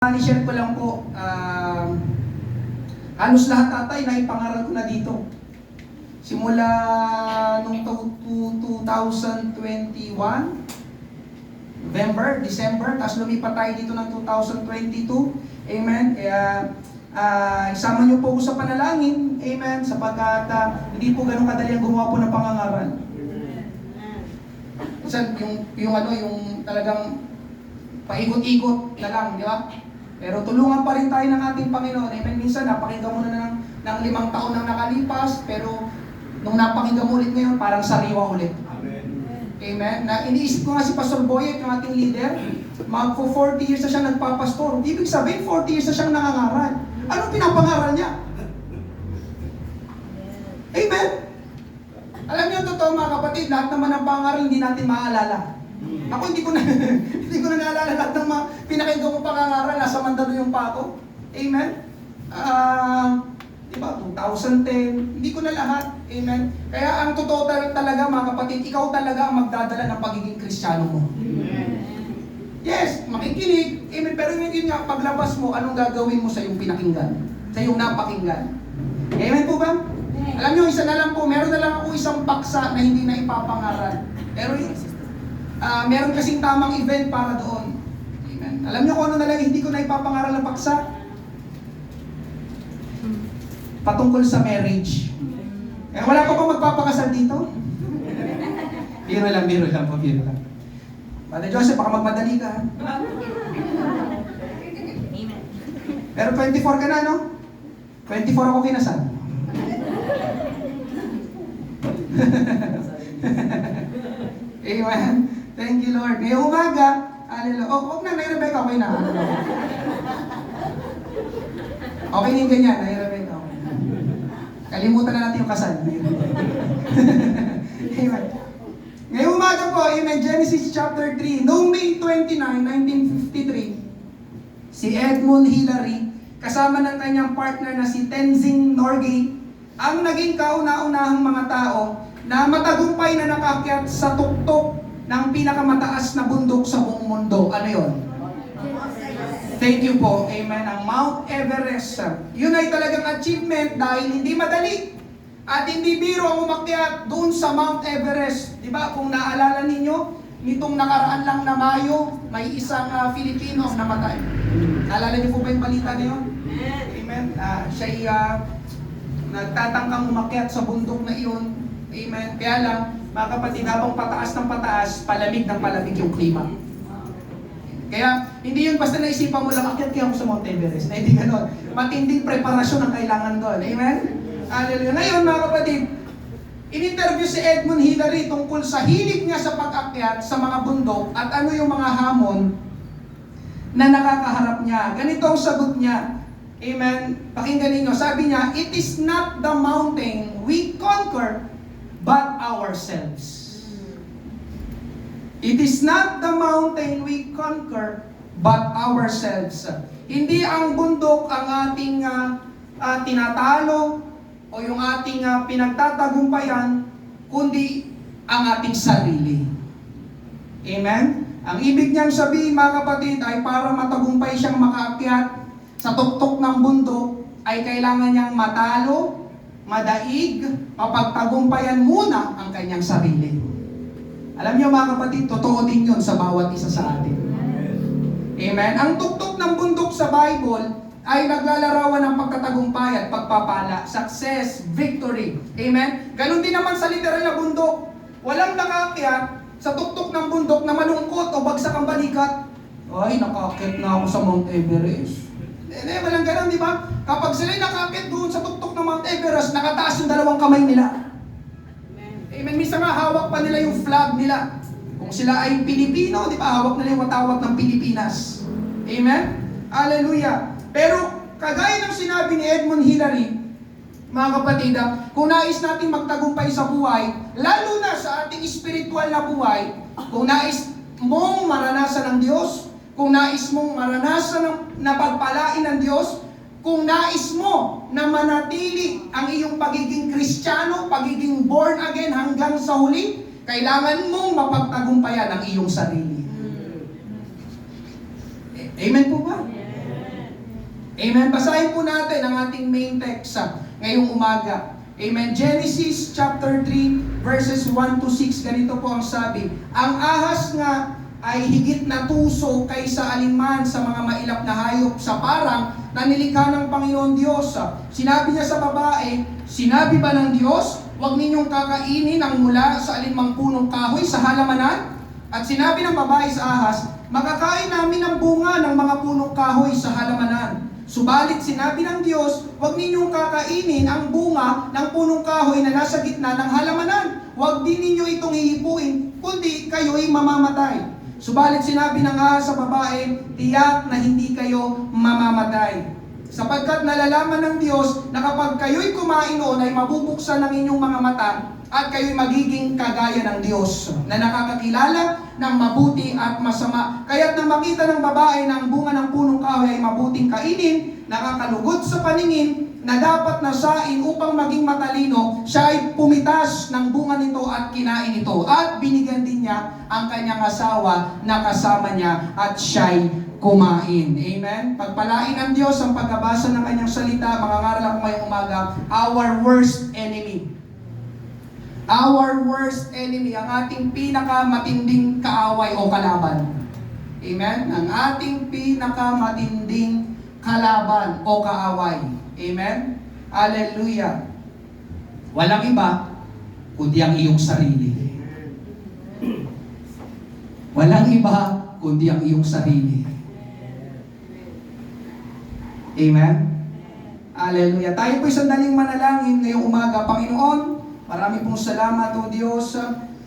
I-share ko lang po, halos lahat tatay na ipangaral ko na dito. Simula nung 2021, November, December, tapos lumipat tayo dito ng 2022. Amen. Kaya isama niyo po ko sa panalangin. Amen. Sapagkat hindi po ganun kadali ang gumawa po ng pangangaral. Minsan yung talagang paikot-ikot na lang, di ba? Pero tulungan pa rin tayo ng ating Panginoon. Amen. Minsan, napakinggan mo na ng 5 taon nang nakalipas, pero nung napakinggan mo ulit ngayon, parang sariwa ulit. Amen. Amen. Na iniisip ko nga si Pastor Boyet, yung ating leader, magpo 40 years na siya nagpapastor. Ibig sabihin, 40 years na siyang nangangaral. Anong pinapangaral niya? Amen. Alam niyo, totoo mga kapatid, lahat naman ng pangaral hindi natin maaalala. Ako hindi ko na naalala lahat ng mga pinakinggan ko pangangaral, nasa Mandaluyong pa ako. Amen? Diba, 2010, hindi ko na lahat. Amen? Kaya ang totoo talaga mga kapatid, ikaw talaga ang magdadala ng pagiging Kristiyano mo. Amen. Yes, makikinig. Amen? Pero yun nga, paglabas mo, anong gagawin mo sa iyong pinakinggan? Sa iyong napakinggan? Amen po ba? Alam niyo, isa na lang po, meron na lang ako isang paksa na hindi na ipapangaral. Pero meron kasing tamang event para doon. Amen. Alam niyo kung ano na lang hindi ko na ipapangaral ng paksa? Patungkol sa marriage. Eh, wala pa ba magpapakasal dito? Biro lang po, biro lang. Brother Joseph, baka magmadali ka. Ha? Pero 24 ka na, no? 24 ako kinasal. Amen. Thank you, Lord. Ngayong umaga, hallelujah. Huwag na, Rebecca, okay na. Okay na yung ganyan, Rebecca. Okay. Kalimutan na natin yung kasal. Amen. Ngayong umaga po, amen, Genesis chapter 3. Noong May 29, 1953, si Edmund Hillary, kasama ng kanyang partner na si Tenzing Norgay, ang naging kauna-unahang mga tao na matagumpay na nakakyat sa tuktok ng pinakamataas na bundok sa buong mundo. Ano yon? Thank you po. Amen. Ang Mount Everest. Yun ay talagang achievement dahil hindi madali at hindi biro ang umakyat doon sa Mount Everest. Diba? Kung naalala ninyo, nitong nakaraan lang na Mayo, may isang Filipino ang namatay. Naalala niyo po ba yung balita na yun? Amen. Siya'y nagtatangkang umakyat sa bundok na iyon. Amen. Kaya lang, mga kapatid, habang pataas ng pataas, palamig ng palamig yung klima. Kaya, hindi yun basta naisipan mo lang, akyat kaya ako sa Mount Everest. Na hindi ganon. Matinding preparasyon ang kailangan doon. Amen? Hallelujah. Ngayon, mga kapatid, in-interview si Edmund Hillary tungkol sa hilig niya sa pag-akyat sa mga bundok at ano yung mga hamon na nakakaharap niya. Ganito ang sagot niya. Amen? Pakinggan ninyo. Sabi niya, "It is not the mountain we conquer, but ourselves." It is not the mountain we conquer, but ourselves. Hindi ang bundok ang ating tinatalo o yung ating pinagtatagumpayan, kundi ang ating sarili. Amen? Ang ibig niyang sabihin, mga kapatid, ay para matagumpay siyang makaakyat sa tuktok ng bundok, ay kailangan niyang matalo, madaig, mapagtagumpayan muna ang kanyang sarili. Alam niyo mga kapatid, totoo din yun sa bawat isa sa atin. Amen? Ang tuktok ng bundok sa Bible ay naglalarawan ng pagtatagumpay at pagpapala, success, victory. Amen? Ganon din naman sa literal na bundok. Walang nakaakyat sa tuktok ng bundok na malungkot o bagsak ang balikat. Ay, nakaakyat na ako sa Mount Everest. Walang ganon, di ba? Kapag sila'y nakaakyat doon sa tuktok ng Mount Everest, nakataas yung 2 kamay nila. Amen. Minsan nga hawak pa nila yung flag nila. Kung sila ay Pilipino, di ba, hawak nila yung watawat ng Pilipinas. Amen? Hallelujah. Pero, kagaya ng sinabi ni Edmund Hillary, mga kapatid, kung nais natin magtagumpay sa buhay, lalo na sa ating spiritual na buhay, kung nais mong maranasan ng Diyos, kung nais mong maranasan ng napagpalain ng Diyos, kung nais mo na manatili ang iyong pagiging Kristiyano, pagiging born again hanggang sa huli, kailangan mong mapagtagumpayan ang iyong sarili. Amen po ba? Amen. Basahin po natin ang ating main text ngayong umaga. Amen. Genesis chapter 3 verses 1 to 6. Ganito po ang sabi. Ang ahas nga ay higit na tuso kaysa alinman sa mga mailap na hayop sa parang na nilikha ng Panginoon Diyos. Sinabi niya sa babae, sinabi ba ng Diyos, huwag ninyong kakainin ang mula sa alinmang punong kahoy sa halamanan? At sinabi ng babae sa ahas, makakain namin ang bunga ng mga punong kahoy sa halamanan. Subalit sinabi ng Diyos, huwag ninyong kakainin ang bunga ng punong kahoy na nasa gitna ng halamanan. Huwag din ninyo itong hihipuin, kundi kayo'y mamamatay. Subalit sinabi ng ahas sa babae, tiyak na hindi kayo mamamatay. Sapagkat nalalaman ng Diyos na kapag kayo'y kumain noon ay mabubuksan ng inyong mga mata at kayo'y magiging kagaya ng Diyos na nakakakilala ng mabuti at masama. Kaya't nang makita ng babae na ang bunga ng punong kahoy ay mabuting kainin, nakakalugod sa paningin, na dapat nasain upang maging matalino, siya ay pumitas ng bunga nito at kinain ito. At binigyan din niya ang kanyang asawa na kasama niya at siya'y kumain. Amen? Pagpalain ng Diyos ang pagkabasa ng kanyang salita, mga ngaral ako ngayong umaga, our worst enemy. Our worst enemy, ang ating pinakamatinding kaaway o kalaban. Amen? Ang ating pinakamatinding kalaban o kaaway. Amen? Hallelujah. Walang iba, kundi ang iyong sarili. Walang iba, kundi ang iyong sarili. Amen? Hallelujah. Tayo po'y sandaling manalangin ngayong umaga. Panginoon, marami pong salamat o Diyos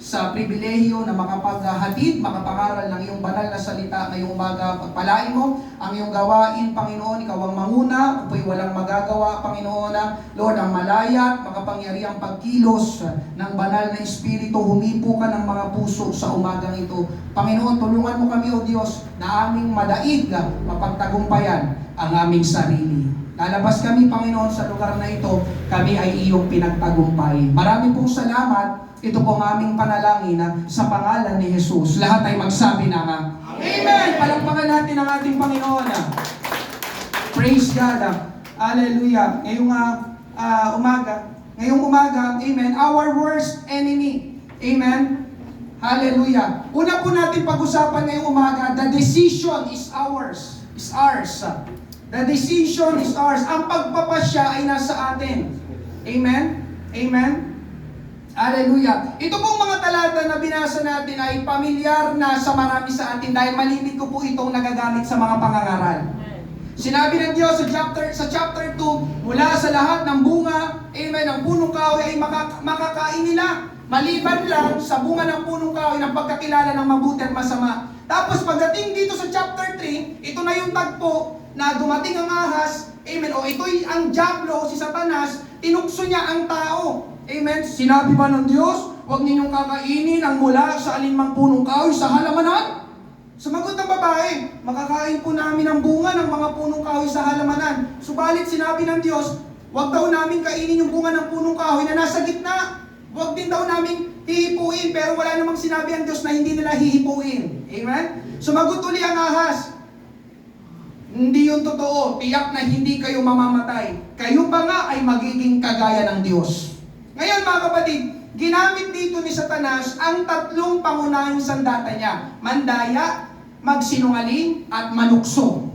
sa pribilehiyo na makapaghatid, makapangaral ng iyong banal na salita ngayong umaga. Pagpalain mo ang iyong gawain, Panginoon. Ikaw ang manguna, ako'y walang magagawa, Panginoon. Lord, ang malaya at makapangyarihang pagkilos ng banal na Espiritu, humipo ka ng mga puso sa umagang ito. Panginoon, tulungan mo kami, O Diyos, na aming madaig mapagtagumpayan ang aming sarili. Lalabas kami, Panginoon, sa lugar na ito, kami ay iyong pinagtagumpay. Maraming pong salamat. Ito po ang aming panalangin sa pangalan ni Jesus. Lahat ay magsabi na nga, Amen! Palakpakan natin ang ating Panginoon. Praise God. Hallelujah. Ngayong umaga, Amen, our worst enemy. Amen? Hallelujah. Una po natin pag-usapan ngayong umaga, the decision is ours. Is ours. The decision is ours. Ang pagpapasya ay nasa atin. Amen? Amen? Hallelujah. Ito pong mga talata na binasa natin ay pamilyar na sa marami sa atin dahil malimit ko po itong nagagamit sa mga pangangaral. Sinabi ng Diyos sa chapter 2, mula sa lahat ng bunga, amen, ng punong kahoy ay makakain nila. Maliban lang sa bunga ng punong kahoy ng pagkakilala ng mabuti at masama. Tapos pagdating dito sa chapter 3, ito na yung tagpo na dumating ang ahas, amen, o ito'y ang diablo, si Satanas, tinukso niya ang tao. Amen. Sinabi ba ng Diyos, huwag ninyong kakainin ang mula sa alinmang punong kahoy sa halamanan? Sumagot ng babae, makakain po namin ang bunga ng mga punong kahoy sa halamanan. Subalit sinabi ng Diyos, huwag daw namin kainin yung bunga ng punong kahoy na nasa gitna. Huwag din daw namin hihipuin, pero wala namang sinabi ang Diyos na hindi nila hihipuin. Amen? Sumagot uli ang ahas, hindi yun totoo, tiyak na hindi kayo mamamatay. Kayo pa nga ay magiging kagaya ng Diyos. Ngayon mga kapatid, ginamit dito ni Satanas ang tatlong pangunahing sandata niya. Mandaya, magsinungaling, at manukso.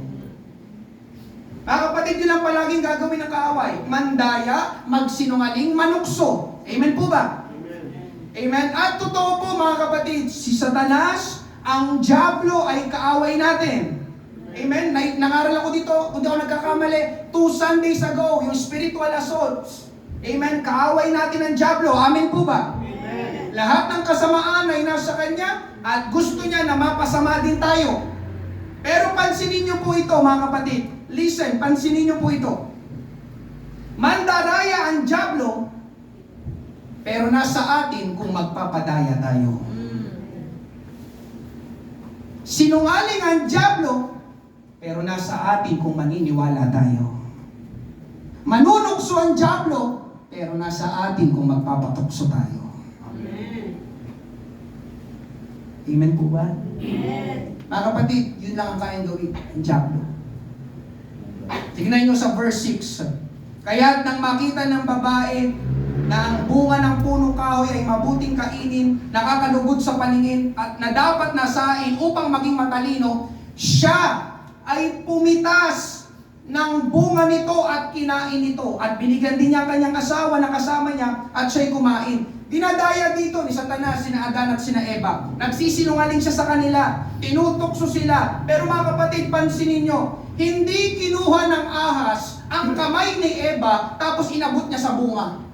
Mga kapatid, yun ang palaging gagawin ng kaaway. Mandaya, magsinungaling, manukso. Amen po ba? Amen. Amen. At totoo po mga kapatid, si Satanas, ang diablo ay kaaway natin. Amen. Nangaral ako dito, kung di ako nagkakamali, 2 Sundays ago, yung spiritual assaults. Amen. Kaaway natin ang diablo. Amen po ba? Amen. Lahat ng kasamaan ay nasa kanya at gusto niya na mapasama din tayo. Pero pansinin niyo po ito mga kapatid. Listen, pansinin niyo po ito. Mandaraya ang diablo, pero nasa atin kung magpapadaya tayo. Sinungaling ang diablo, pero nasa atin kung maniniwala tayo. Manunukso ang diablo, pero nasa atin kung magpapatukso tayo. Amen. Amen po ba? Amen. Mga kapatid, yun lang ang kayang gawin, ang diablo. Tingnan nyo sa verse 6. Kaya't nang makita ng babae na ang bunga ng punong kahoy ay mabuting kainin, nakakalugod sa paningin, at na dapat nasain upang maging matalino, siya ay pumitas ng bunga nito at kinain ito. At binigyan din niya ang kanyang asawa na kasama niya at siya'y kumain. Dinadaya dito ni Satanas, sina Adan at sina Eva. Nagsisinungaling siya sa kanila. Tinutokso sila. Pero mga kapatid, pansinin niyo, hindi kinuha ng ahas ang kamay ni Eva tapos inabot niya sa bunga.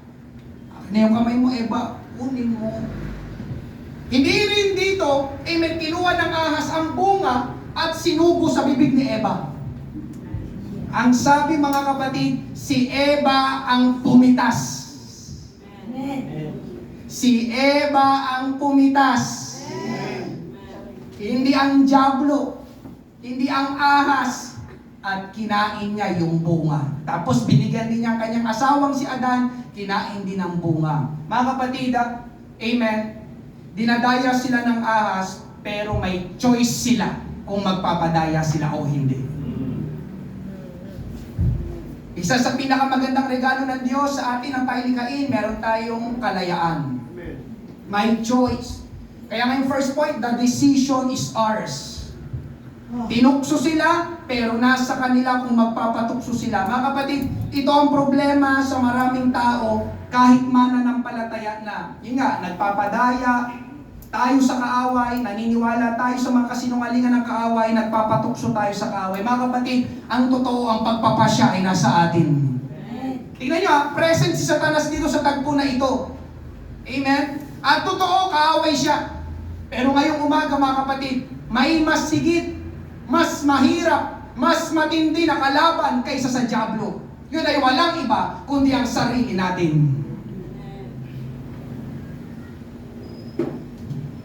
Ano yung kamay mo, Eva? Kunin mo. Hindi rin dito, may kinuha ng ahas ang bunga at sinubo sa bibig ni Eva. Ang sabi mga kapatid, si Eva ang pumitas. Amen. Si Eva ang pumitas. Hindi ang diablo, hindi ang ahas, at kinain niya yung bunga. Tapos binigyan din niya ang kanyang asawang si Adan, kinain din ang bunga. Mga kapatid, amen, dinadaya sila ng ahas, pero may choice sila kung magpapadaya sila o hindi. Isa sa pinakamagandang regalo ng Diyos sa atin ang pailikain, meron tayong kalayaan. May choice. Kaya ngayong first point, the decision is ours. Tinukso sila, pero nasa kanila kung magpapatukso sila. Mga kapatid, ito ang problema sa maraming tao kahit mananampalataya na. Yun nga, nagpapadaya tayo sa kaaway, naniniwala tayo sa mga kasinungalingan ng kaaway, nagpapatukso tayo sa kaaway. Mga kapatid, ang totoo, ang pagpapasya ay nasa atin. Tingnan nyo, present si Satanas dito sa tagpo na ito. Amen? At totoo, kaaway siya. Pero ngayong umaga, mga kapatid, may mas sigit, mas mahirap, mas matindi na kalaban kaysa sa diablo. Yun ay walang iba, kundi ang sarili natin.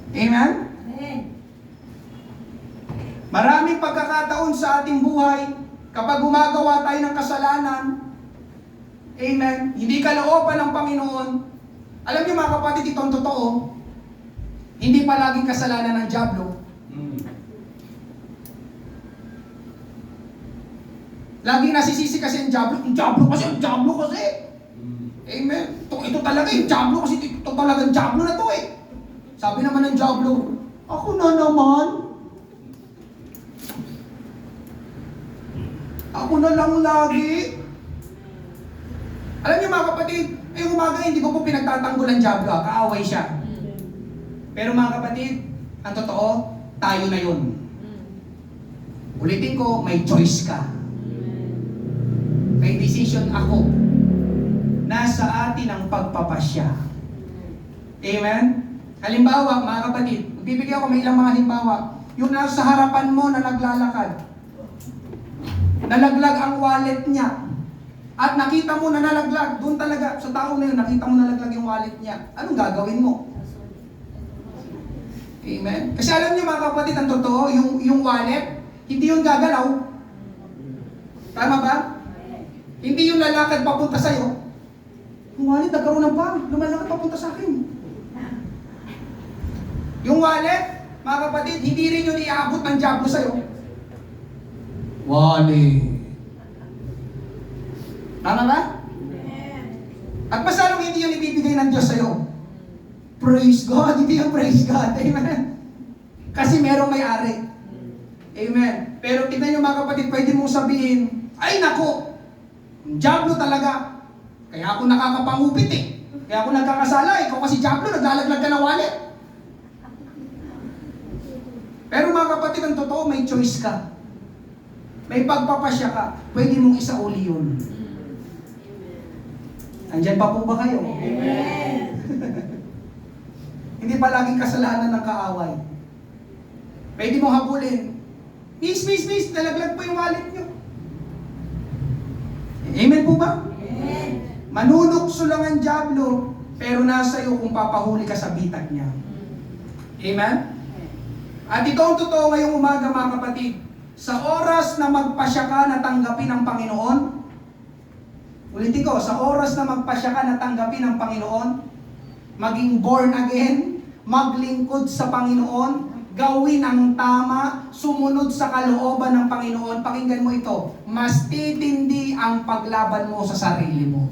Amen? Maraming pagkakataon sa ating buhay, kapag gumagawa tayo ng kasalanan, amen, hindi kalooban ng Panginoon. Alam niyo mga kapatid, itong totoo, hindi palaging kasalanan ng diablo. Laging nasisisi kasi ang diablo. Ang diablo kasi. Amen. Ito talaga yung diablo kasi ito talaga ang diablo na to eh. Sabi naman ng diablo, ako na naman. Ako na lang lagi. Alam niyo mga kapatid, ngayong umaga hindi ko po pinagtatanggol ang diablo, kaaway siya. Pero mga kapatid, ang totoo, tayo na yun. Ulitin ko, may choice ka. May decision ako. Nasa atin ang pagpapasya. Amen? Halimbawa, mga kapatid, bibigyan ko may ilang mga halimbawa. Yung nasa harapan mo na naglalakad, nalaglag ang wallet niya, at nakita mo na nalaglag, doon talaga, sa tao na yun, nakita mo nalaglag yung wallet niya, anong gagawin mo? Amen? Kasi alam niyo mga kapatid, ang totoo, yung wallet, hindi yung gagalaw. Tama ba? Hindi yung lalakad papunta sa'yo. Yung wallet, nagkaroon ng bang, lumalakad papunta sa akin. Yung wallet, mga kapatid, hindi rin yun iaabot ng diablo sa'yo. Wallet. Tama ba? At mas lalong hindi yun ibibigay ng Diyos sa'yo. Praise God, hindi yung praise God. Amen. Kasi merong may-ari. Amen. Pero tignan nyo mga kapatid, pwede mong sabihin, ay nako, diablo talaga. Kaya ako nakakapangupit eh. Kaya ako nagkakasala, ikaw kasi diablo, naglalaglag ka ng wallet. Pero mga kapatid, ang totoo, may choice ka. May pagpapasya ka. Pwede mong isauli yun. Andyan pa po ba kayo? Amen. Hindi palaging kasalanan ng kaaway. Pwede mong habulin. Miss, nalaglag po yung wallet nyo. Amen po ba? Amen. Manunukso lang ang diablo, pero nasa iyo kung papahuli ka sa bitag niya. Amen? At ito ang totoo ngayong umaga mga kapatid. Sa oras na magpasya ka na tanggapin ng Panginoon, ulitin ko, sa oras na magpasya ka na tanggapin ng Panginoon, maging born again, maglingkod sa Panginoon, gawin ang tama, sumunod sa kalooban ng Panginoon, pakinggan mo ito, mas titindi ang paglaban mo sa sarili mo.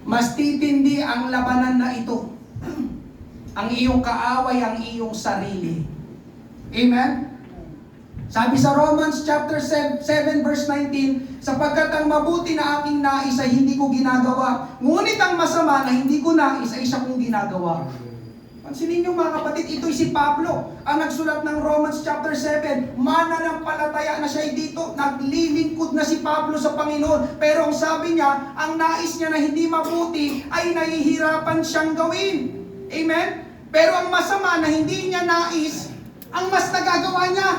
Mas titindi ang labanan na ito. Ang iyong kaaway, ang iyong sarili. Amen? Sabi sa Romans chapter 7 verse 19, sapagkat ang mabuti na aking nais ay hindi ko ginagawa, ngunit ang masama na hindi ko nais ay isa kong ginagawa. Pansinin niyo mga kapatid, ito'y si Pablo, ang nagsulat ng Romans chapter 7, mananampalataya na siya dito, naglilingkod na si Pablo sa Panginoon, pero ang sabi niya, ang nais niya na hindi mabuti ay nahihirapan siyang gawin. Amen? Pero ang masama na hindi niya nais, ang mas nagagawa niya.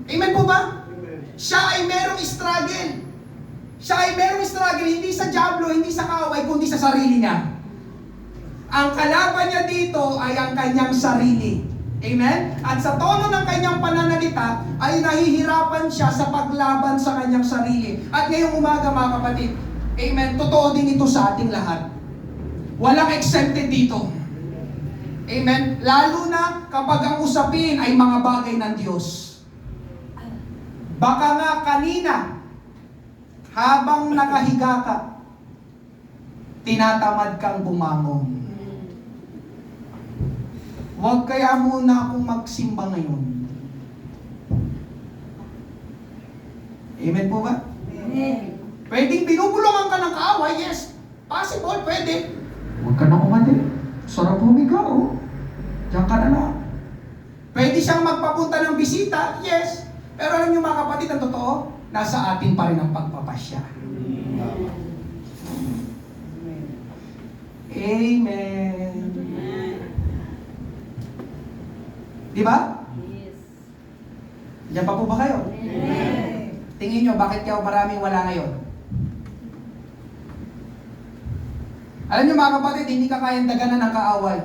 Amen po ba? Siya ay merong struggle. Siya ay merong struggle, hindi sa diablo, hindi sa kaaway, kundi sa sarili niya. Ang kalaban niya dito ay ang kanyang sarili. Amen? At sa tono ng kanyang pananalita, ay nahihirapan siya sa paglaban sa kanyang sarili. At ngayong umaga mga kapatid, amen, totoo din ito sa ating lahat. Walang exempted dito. Amen? Lalo na kapag ang usapin ay mga bagay ng Diyos. Baka nga kanina, habang nakahiga ka, tinatamad kang bumangon. Huwag kaya muna akong magsimba ngayon. Amen po ba? Amen. Pwedeng binubulungan ka ng kaaway, yes. Possible, pwede. Huwag ka na umati. Sarap humiga, oh. Diyan ka na lang. Pwede siyang magpapunta ng bisita, yes. Pero alam niyo mga kapatid, ang totoo, nasa atin pa rin ang pagpapasya. Amen. Di ba? Yes. Diyan pa po ba kayo? Amen. Tingin nyo, bakit kayo maraming wala ngayon? Alam nyo mga kapatid, hindi ka kayang daganan ng kaaway.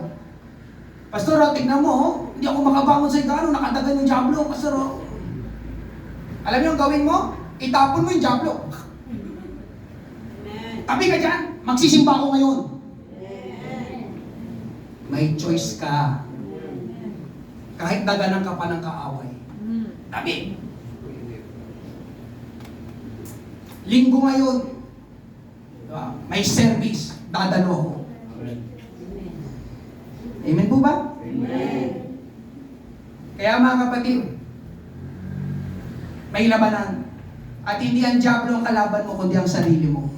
Pastor, tignan mo, oh, hindi ako makabangon sa ikano, nakadagan yung diablo, Pastor. Oh. Alam nyo ang gawin mo? Itapon mo yung diablo. Amen. Tabi ka dyan, magsisimba ako ngayon. Amen. May choice ka. Kahit daganan ka pa ng kaaway. Tabi. Linggo ngayon, diba? May service, dadalo ako. Amen po ba? Amen. Kaya mga kapatid, may labanan. At hindi ang diablo ang kalaban mo, kundi ang sarili mo.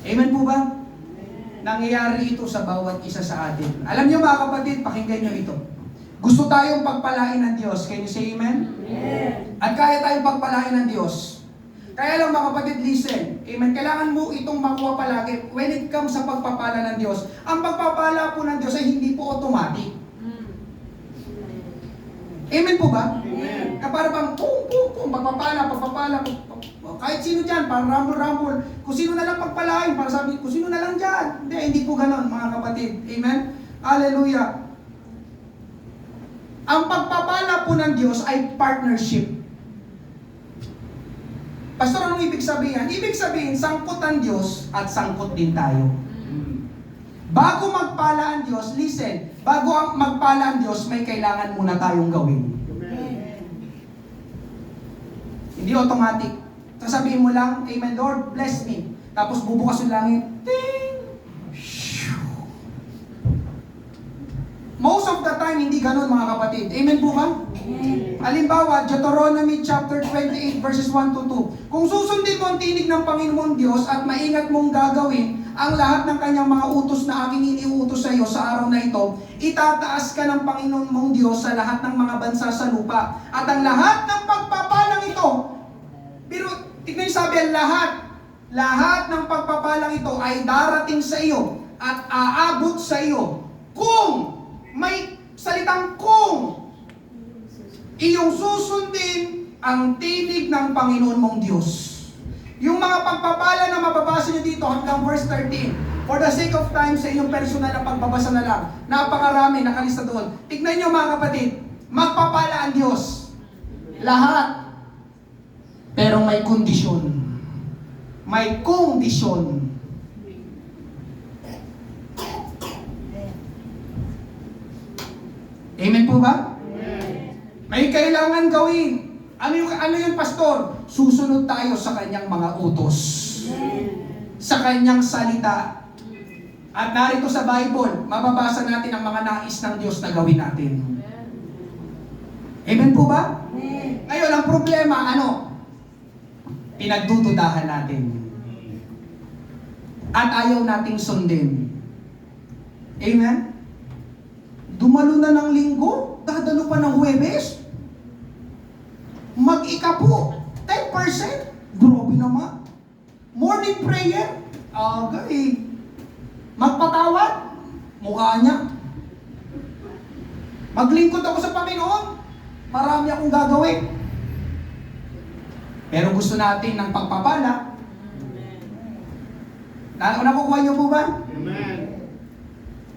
Amen po ba? Nangyayari ito sa bawat isa sa atin. Alam niyo mga kapatid, pakinggan niyo ito. Gusto tayong pagpalain ng Diyos. Can you say amen? Amen. At kaya tayong pagpalain ng Diyos. Kaya lang mga kapatid, listen. Amen. Kailangan mo itong makuha palagi when it comes sa pagpapala ng Diyos. Ang pagpapala po ng Diyos ay hindi po automatic. Amen po ba? Amen. Para bang pum, pagpapala, kahit sino dyan, parang rumble. Kung sino na lang pagpalain, para sabi, kung sino na lang dyan. Hindi po ganon mga kapatid. Amen? Hallelujah. Ang pagpapala po ng Diyos ay partnership. Pastor, anong ibig sabihin? Ibig sabihin, sangkot ang Diyos at sangkot din tayo. Bago magpala ang Diyos, listen, bago magpala ang Diyos, may kailangan muna tayong gawin. Hindi automatic. Sasabihin mo lang, Amen Lord, bless me. Tapos bubukas yung langit, ting! Most of the time, hindi ganun mga kapatid. Amen po ba? Halimbawa, Deuteronomy chapter 28 verses 1 to 2. Kung susundin mo ang tinig ng Panginoon Diyos at maingat mong gagawin ang lahat ng kanyang mga utos na aking iniutos sa iyo sa araw na ito, itataas ka ng Panginoon mong Diyos sa lahat ng mga bansa sa lupa. At ang lahat ng pagpapalang ito, pero tignan yung sabi, lahat ng pagpapalang ito ay darating sa iyo at aabot sa iyo kung may salitang kung iyong susundin ang tinig ng Panginoon mong Diyos. Yung mga pagpapala na mababasa nyo dito hanggang verse 13, for the sake of time sa inyong personal na pagbabasa na lang, napakarami nakalista doon. Tignan nyo mga kapatid, magpapala ang Diyos. Lahat. Pero may kondisyon. May kondisyon. po ba? May kailangan gawin. Ano yung pastor? Susunod tayo sa kanyang mga utos. Sa kanyang salita. At narito sa Bible, mababasa natin ang mga nais ng Diyos na gawin natin. Amen po ba? Ngayon, ang problema, pinagdududahan natin. At ayaw nating sundin. Amen? Dumalo na ng linggo, dadalo pa ng Huwebes. Mag-ika po, 10%. Grabe naman. Morning prayer, agay. Magpatawad, mukha niya. Maglingkod ako sa Panginoon, marami akong gagawin. Pero gusto natin ng pagpapala. Nakukuha niyo po ba? Amen.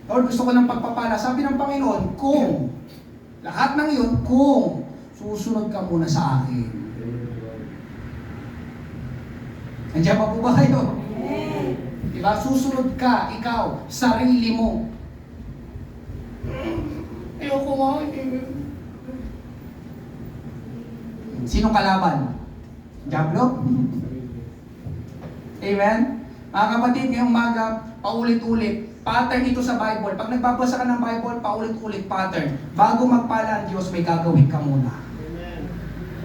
Lord, gusto ko ng pagpapala. Sabi ng Panginoon, kung lahat ng yun, kung susunod ka muna sa akin. Nandiyan pa po ba kayo? Diba? Susunod ka, ikaw, sarili mo. Ayoko nga. Sinong kalaban? Diablo? Amen? Mga kapatid, ngayong umaga, paulit-ulit, pattern ito sa Bible. Pag nagbabasa ka ng Bible, paulit-ulit pattern. Bago magpala ang Diyos, may gagawin ka muna.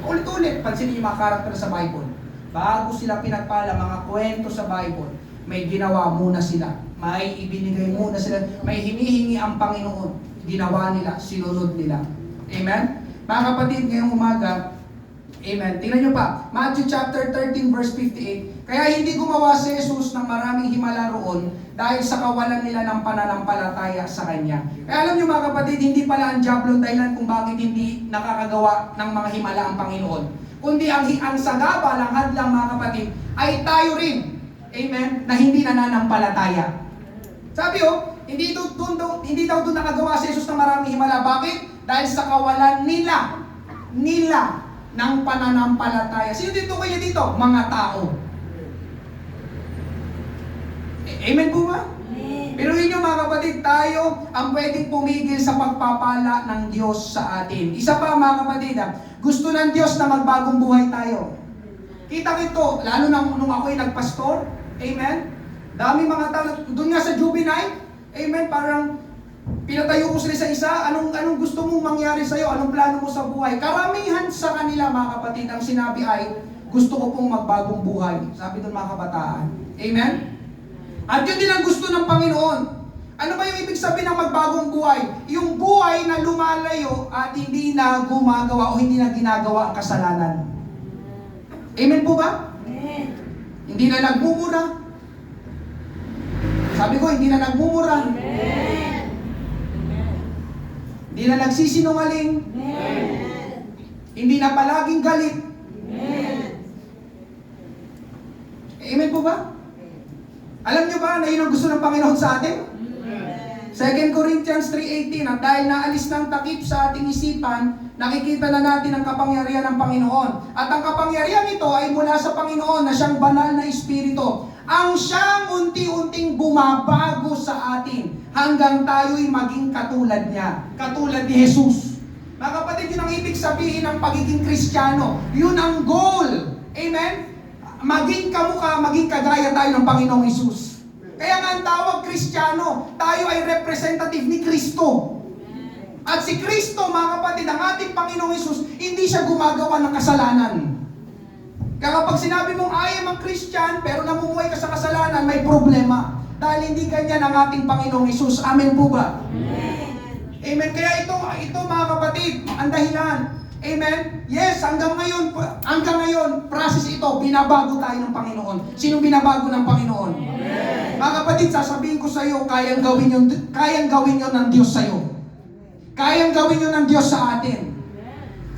Paulit-ulit, pansinin yung mga karakter sa Bible. Bago sila pinagpala, mga kwento sa Bible, may ginawa muna sila. May ibinigay muna sila. May hinihingi ang Panginoon. Ginawa nila, sinunod nila. Amen? Mga kapatid, ngayong umaga, amen. Tingnan nyo pa, Matthew chapter 13 verse 58. Kaya hindi gumawa si Jesus ng maraming himala roon dahil sa kawalan nila ng pananampalataya sa Kanya. Kaya alam nyo mga kapatid, hindi pala ang diablo dahilan kung bakit hindi nakakagawa ng mga himala ang Panginoon. Kundi ang sagabal, ang hadlang mga kapatid, ay tayo rin. Amen? Na hindi nananampalataya. Sabi hindi daw doon nakagawa si Jesus ng maraming himala. Bakit? Dahil sa kawalan nila ng pananampalataya. Sino dito kayo dito? Mga tao. Amen po ba? Pero yun mga kapatid, tayo ang pwedeng pumigil sa pagpapala ng Diyos sa atin. Isa pa mga kapatid, gusto ng Diyos na magbagong buhay tayo. Kita ito, lalo na nung ako'y nagpastor, amen? Dami mga tao, doon nga sa juvenile, amen, parang pinatayo ko sila sa isa, anong gusto mong mangyari sa'yo, anong plano mo sa buhay. Karamihan sa kanila mga kapatid, ang sinabi ay, gusto ko pong magbagong buhay. Sabi doon mga kabataan. Amen? At yun din ang gusto ng Panginoon. Ano ba yung ibig sabihin ng magbagong buhay? Yung buhay na lumalayo at hindi na gumagawa o hindi na ginagawa ang kasalanan. Amen po ba? Hindi na nagmumura. Sabi ko, hindi na nagmumura. Hindi na nagsisinungaling. Hindi na palaging galit. Amen po ba? Alam nyo ba na yun ang gusto ng Panginoon sa atin? 2 Corinthians 3:18, at dahil naalis ng takip sa ating isipan, nakikita na natin ang kapangyarihan ng Panginoon. At ang kapangyarihan ito ay mula sa Panginoon na siyang banal na Espiritu. Ang siyang unti-unting bumabago sa atin hanggang tayo'y maging katulad niya. Katulad ni Jesus. Mga kapatid, yun ang ibig sabihin ng pagiging Kristiyano. Yun ang goal. Amen? Maging kamukha, maging kagaya tayo ng Panginoong Jesus. Kaya nga ang tawag Kristiyano, tayo ay representative ni Kristo. At si Kristo, mga kapatid, ang ating Panginoong Jesus, hindi siya gumagawa ng kasalanan. Kaya kapag sinabi mong I am a Christian, pero namumuhay ka sa kasalanan, may problema. Dahil hindi ganyan ang ating Panginoong Jesus. Amen po ba? Amen. Kaya ito mga kapatid, ang dahilan. Amen? Yes, hanggang ngayon, process ito, binabago tayo ng Panginoon. Sinong binabago ng Panginoon? Amen. Mga kapatid, sasabihin ko sa iyo, kayang gawin yun ng Diyos sa iyo. Kayang gawin yun ng Diyos sa atin.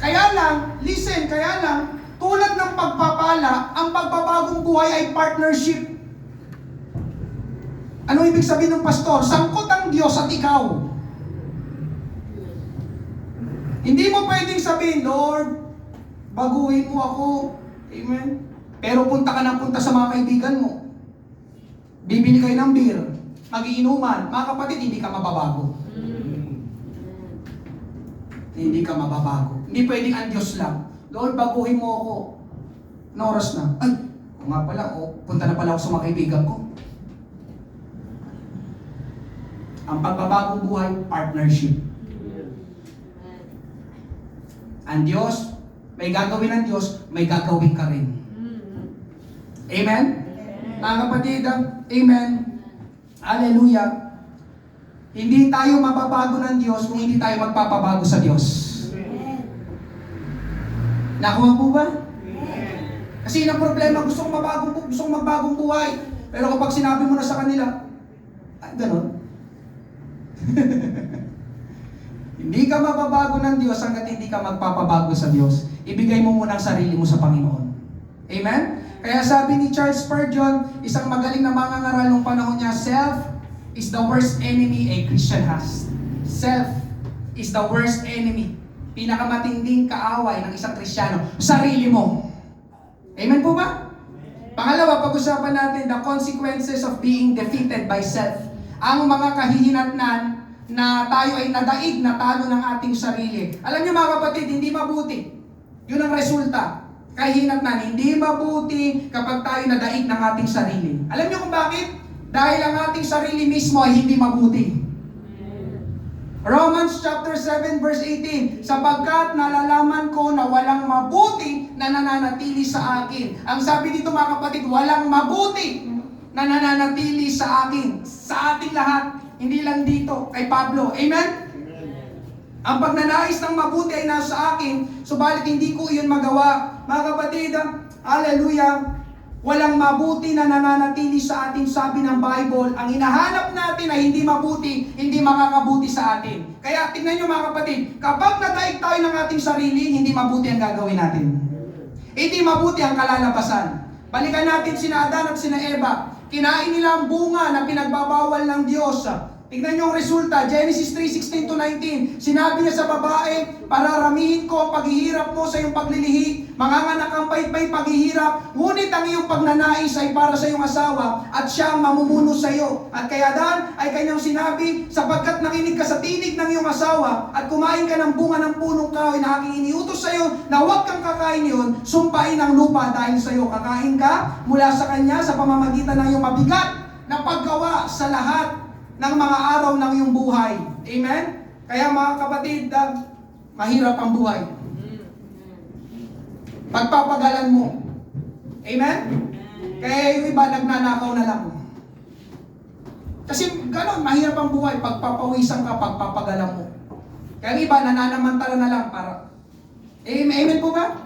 Kaya lang, tulad ng pagpapala, ang pagbabagong buhay ay partnership. Ano ibig sabihin ng pastor? Sangkot ang Diyos at ikaw. Hindi mo pwedeng sabihin, Lord, baguhin mo ako. Amen. Pero punta ka ng punta sa mga kaibigan mo. Bibili kayo ng beer. Mag-iinuman. Mga kapatid, hindi ka mababago. hindi ka mababago. Hindi pwedeng ang Diyos lang. Lord, baguhin mo ako. Ano oras na? Ay, o nga pala, punta na pala ako sa mga kaibigan ko. Ang pagbabagong buhay, partnership. Ang Diyos, may gagawin ng Diyos, may gagawin ka rin. Amen? Mga kapatid, amen. Hallelujah. Hindi tayo mababago ng Diyos kung hindi tayo magpapabago sa Diyos. Nakuha po ba? Kasi yun ang problema, gusto kong magbagong buhay. Pero kapag sinabi mo na sa kanila, ganon. Hindi ka mababago ng Diyos hanggat hindi ka magpapabago sa Diyos. Ibigay mo muna ang sarili mo sa Panginoon. Amen? Kaya sabi ni Charles Spurgeon, isang magaling na mangangaral nung panahon niya, self is the worst enemy a Christian has. Self is the worst enemy. Pinakamatinding kaaway ng isang Kristiyano, sarili mo. Amen po ba? Pangalawa, pag-usapan natin the consequences of being defeated by self. Ang mga kahihinatnan na tayo ay nadaig na talo ng ating sarili. Alam niyo mga kapatid, hindi mabuti. Yun ang resulta. Kahihinatnan, hindi mabuti kapag tayo nadaig ng ating sarili. Alam niyo kung bakit? Dahil ang ating sarili mismo ay hindi mabuti. Romans chapter 7 verse 18, sapagkat nalalaman ko na walang mabuti na nananatili sa akin. Ang sabi dito mga kapatid, walang mabuti na nananatili sa akin. Sa ating lahat, hindi lang dito, kay Pablo. Amen? Ang pagnanais ng mabuti ay nasa akin, subalit hindi ko iyon magawa. Mga kapatid, hallelujah, walang mabuti na nananatili sa atin, sabi ng Bible. Ang hinahanap natin ay hindi mabuti, hindi makakabuti sa atin. Kaya tingnan nyo mga kapatid, kapag nadaig tayo ng ating sarili, hindi mabuti ang gagawin natin. Hindi mabuti ang kalalabasan. Balikan natin sina Adan at sina Eva. Kinain nila ang bunga na pinagbabawal ng Diyos. Tingnan niyo ang resulta, Genesis 3:16-19. Sinabi niya sa babae, pararamihin ko ang paghihirap mo sa iyong paglilihi. Manganganak ang paypay paghihirap. Ngunit ang iyong pagnanais ay para sa iyong asawa at siya ang mamumuno sa iyo. At kay Adan ay kanyang sinabi, sapagkat nakinig ka sa tinig ng iyong asawa at kumain ka ng bunga ng punong kahoy na aking iniutos sa iyo na huwag kang kakain yun, sumpain ang lupa dahil sa iyo. Kakain ka mula sa kanya sa pamamagitan ng iyong mabigat na paggawa sa lahat ng mga araw ng iyong buhay. Amen? Kaya mga kapatid, mahirap ang buhay. Pagpapagalan mo. Amen? Kaya yung iba nagnanakaw na lang. Kasi gano'n, mahirap ang buhay. Pagpapawisan ka, pagpapagalan mo. Kaya yung iba nananamantala na lang para. Amen po ba?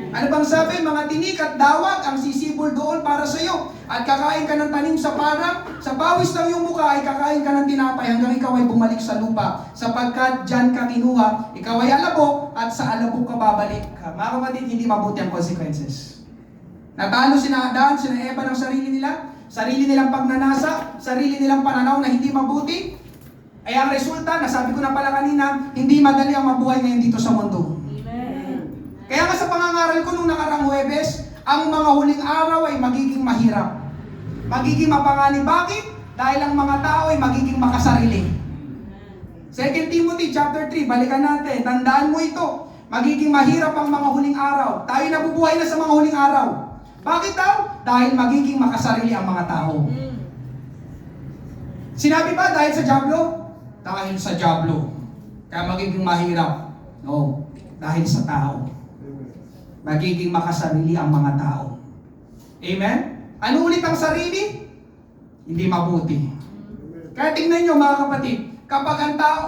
Ano bang sabi? Mga tinik at dawag ang sisibol doon para sa iyo. At kakain ka ng tanim sa parang, sa pawis ng iyong mukha ay kakain ka ng tinapay hanggang ikaw ay bumalik sa lupa. Sapagkat dyan ka kinuha, ikaw ay alabok at sa alabok ka babalik. Mga kapatid, hindi mabuti ang consequences. Natalo sina Adan, sina Eva ng sarili nila, sarili nilang pagnanasa, sarili nilang pananaw na hindi mabuti. Ay ang resulta, nasabi ko na pala kanina, hindi madali ang mabuhay ngayon dito sa mundo. Kaya nga sa pangangaral ko nung nakarang Huwebes, ang mga huling araw ay magiging mahirap. Magiging mapanganib. Bakit? Dahil ang mga tao ay magiging makasarili. 2 Timothy chapter 3, balikan natin. Tandaan mo ito. Magiging mahirap ang mga huling araw. Tayo nabubuhay na sa mga huling araw. Bakit daw? Dahil magiging makasarili ang mga tao. Sinabi ba dahil sa diablo? Dahil sa diablo. Kaya magiging mahirap. No, dahil sa tao. Magiging makasarili ang mga tao. Amen? Ano ulit ang sarili? Hindi mabuti. Kaya tingnan nyo mga kapatid, kapag ang tao,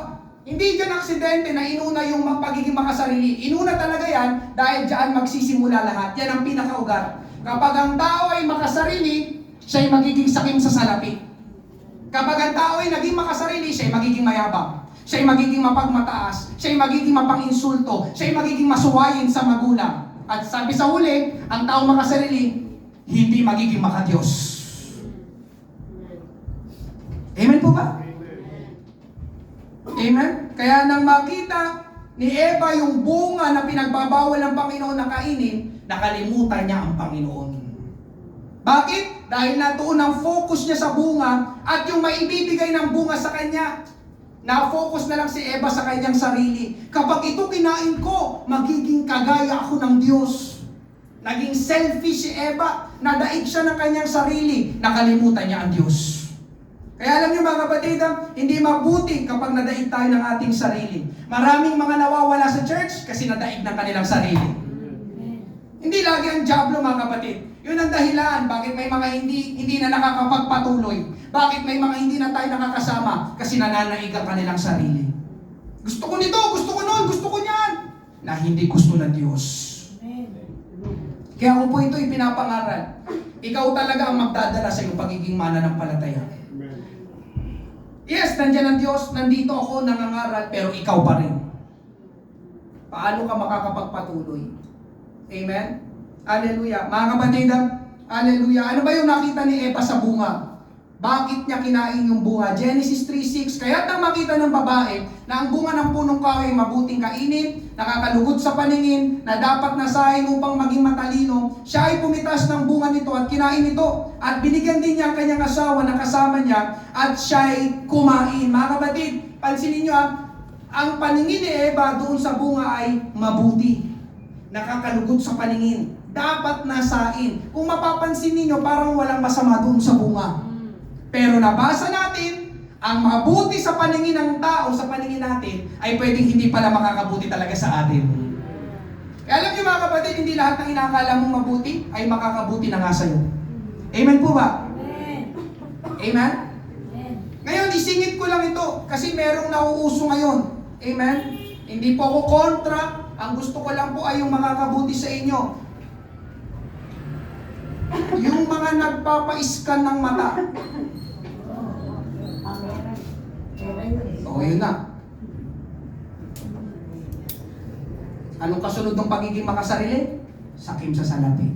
hindi dyan aksidente na inuna yung pagiging makasarili. Inuna talaga yan dahil dyan magsisimula lahat. Yan ang pinakaugat. Kapag ang tao ay makasarili, siya ay magiging sakim sa salapi. Kapag ang tao ay naging makasarili, siya ay magiging mayabang. Siya ay magiging mapagmataas. Siya ay magiging mapanginsulto. Siya ay magiging masuwayin sa magulang. At sabi sa huli, ang tao makasarili, hindi magiging makadiyos. Amen po ba? Amen? Kaya nang makita ni Eva yung bunga na pinagbabawal ng Panginoon na kainin, nakalimutan niya ang Panginoon. Bakit? Dahil natuon ang focus niya sa bunga at yung maibibigay ng bunga sa kanya. Na-focus na lang si Eva sa kanyang sarili. Kapag ito kinain ko, magiging kagaya ako ng Diyos. Naging selfish si Eva, nadaig siya ng kanyang sarili, nakalimutan niya ang Diyos. Kaya alam niyo mga kapatid, hindi mabuti kapag nadaig tayo ng ating sarili. Maraming mga nawawala sa church kasi nadaig ng kanilang sarili. Hindi lagi ang diablo mga kapatid. Yun ang dahilan bakit may mga hindi na nakakapagpatuloy. Bakit may mga hindi na tayo nakakasama kasi nananaig ang kanilang sarili. Gusto ko nito, gusto ko noon, gusto ko niyan. Na hindi gusto ng Diyos. Kaya kung po ito ipinapangaral, ikaw talaga ang magdadala sa iyong pagiging mananampalataya. Yes, nandiyan ang Diyos, nandito ako nangangaral, pero ikaw pa rin. Paano ka makakapagpatuloy? Amen? Hallelujah. Mga kapatid, hallelujah. Ano ba yung nakita ni Eva sa bunga? Bakit niya kinain yung bunga? Genesis 3:6. Kaya't nang makita ng babae na ang bunga ng punong kahoy mabuting kainin, nakakalugod sa paningin, na dapat nasahin upang maging matalino, siya ay pumitas ng bunga nito at kinain ito. At binigyan din niya ang kanyang asawa na kasama niya at siya ay kumain. Mga kapatid, pansinin niyo ang paningin ni Eva doon sa bunga ay mabuti. Nakakalugod sa paningin. Dapat nasain. Kung mapapansin niyo, parang walang masama doon sa bunga. Pero nabasa natin, ang mabuti sa paningin ng tao, sa paningin natin, ay pwedeng hindi pala makakabuti talaga sa atin. Kaya alam niyo mga kapatid, hindi lahat ng inakala mong mabuti ay makakabuti na nga sa'yo. Amen po ba? Amen? Ngayon, isingit ko lang ito kasi merong nauuso ngayon. Amen? Hindi po ako kontra. Ang gusto ko lang po ay yung makakabuti sa inyo. Yung mga nagpapa-scan ng mata. O, yun na. Anong kasunod ng pagiging makasarili? Sakim sa salapi.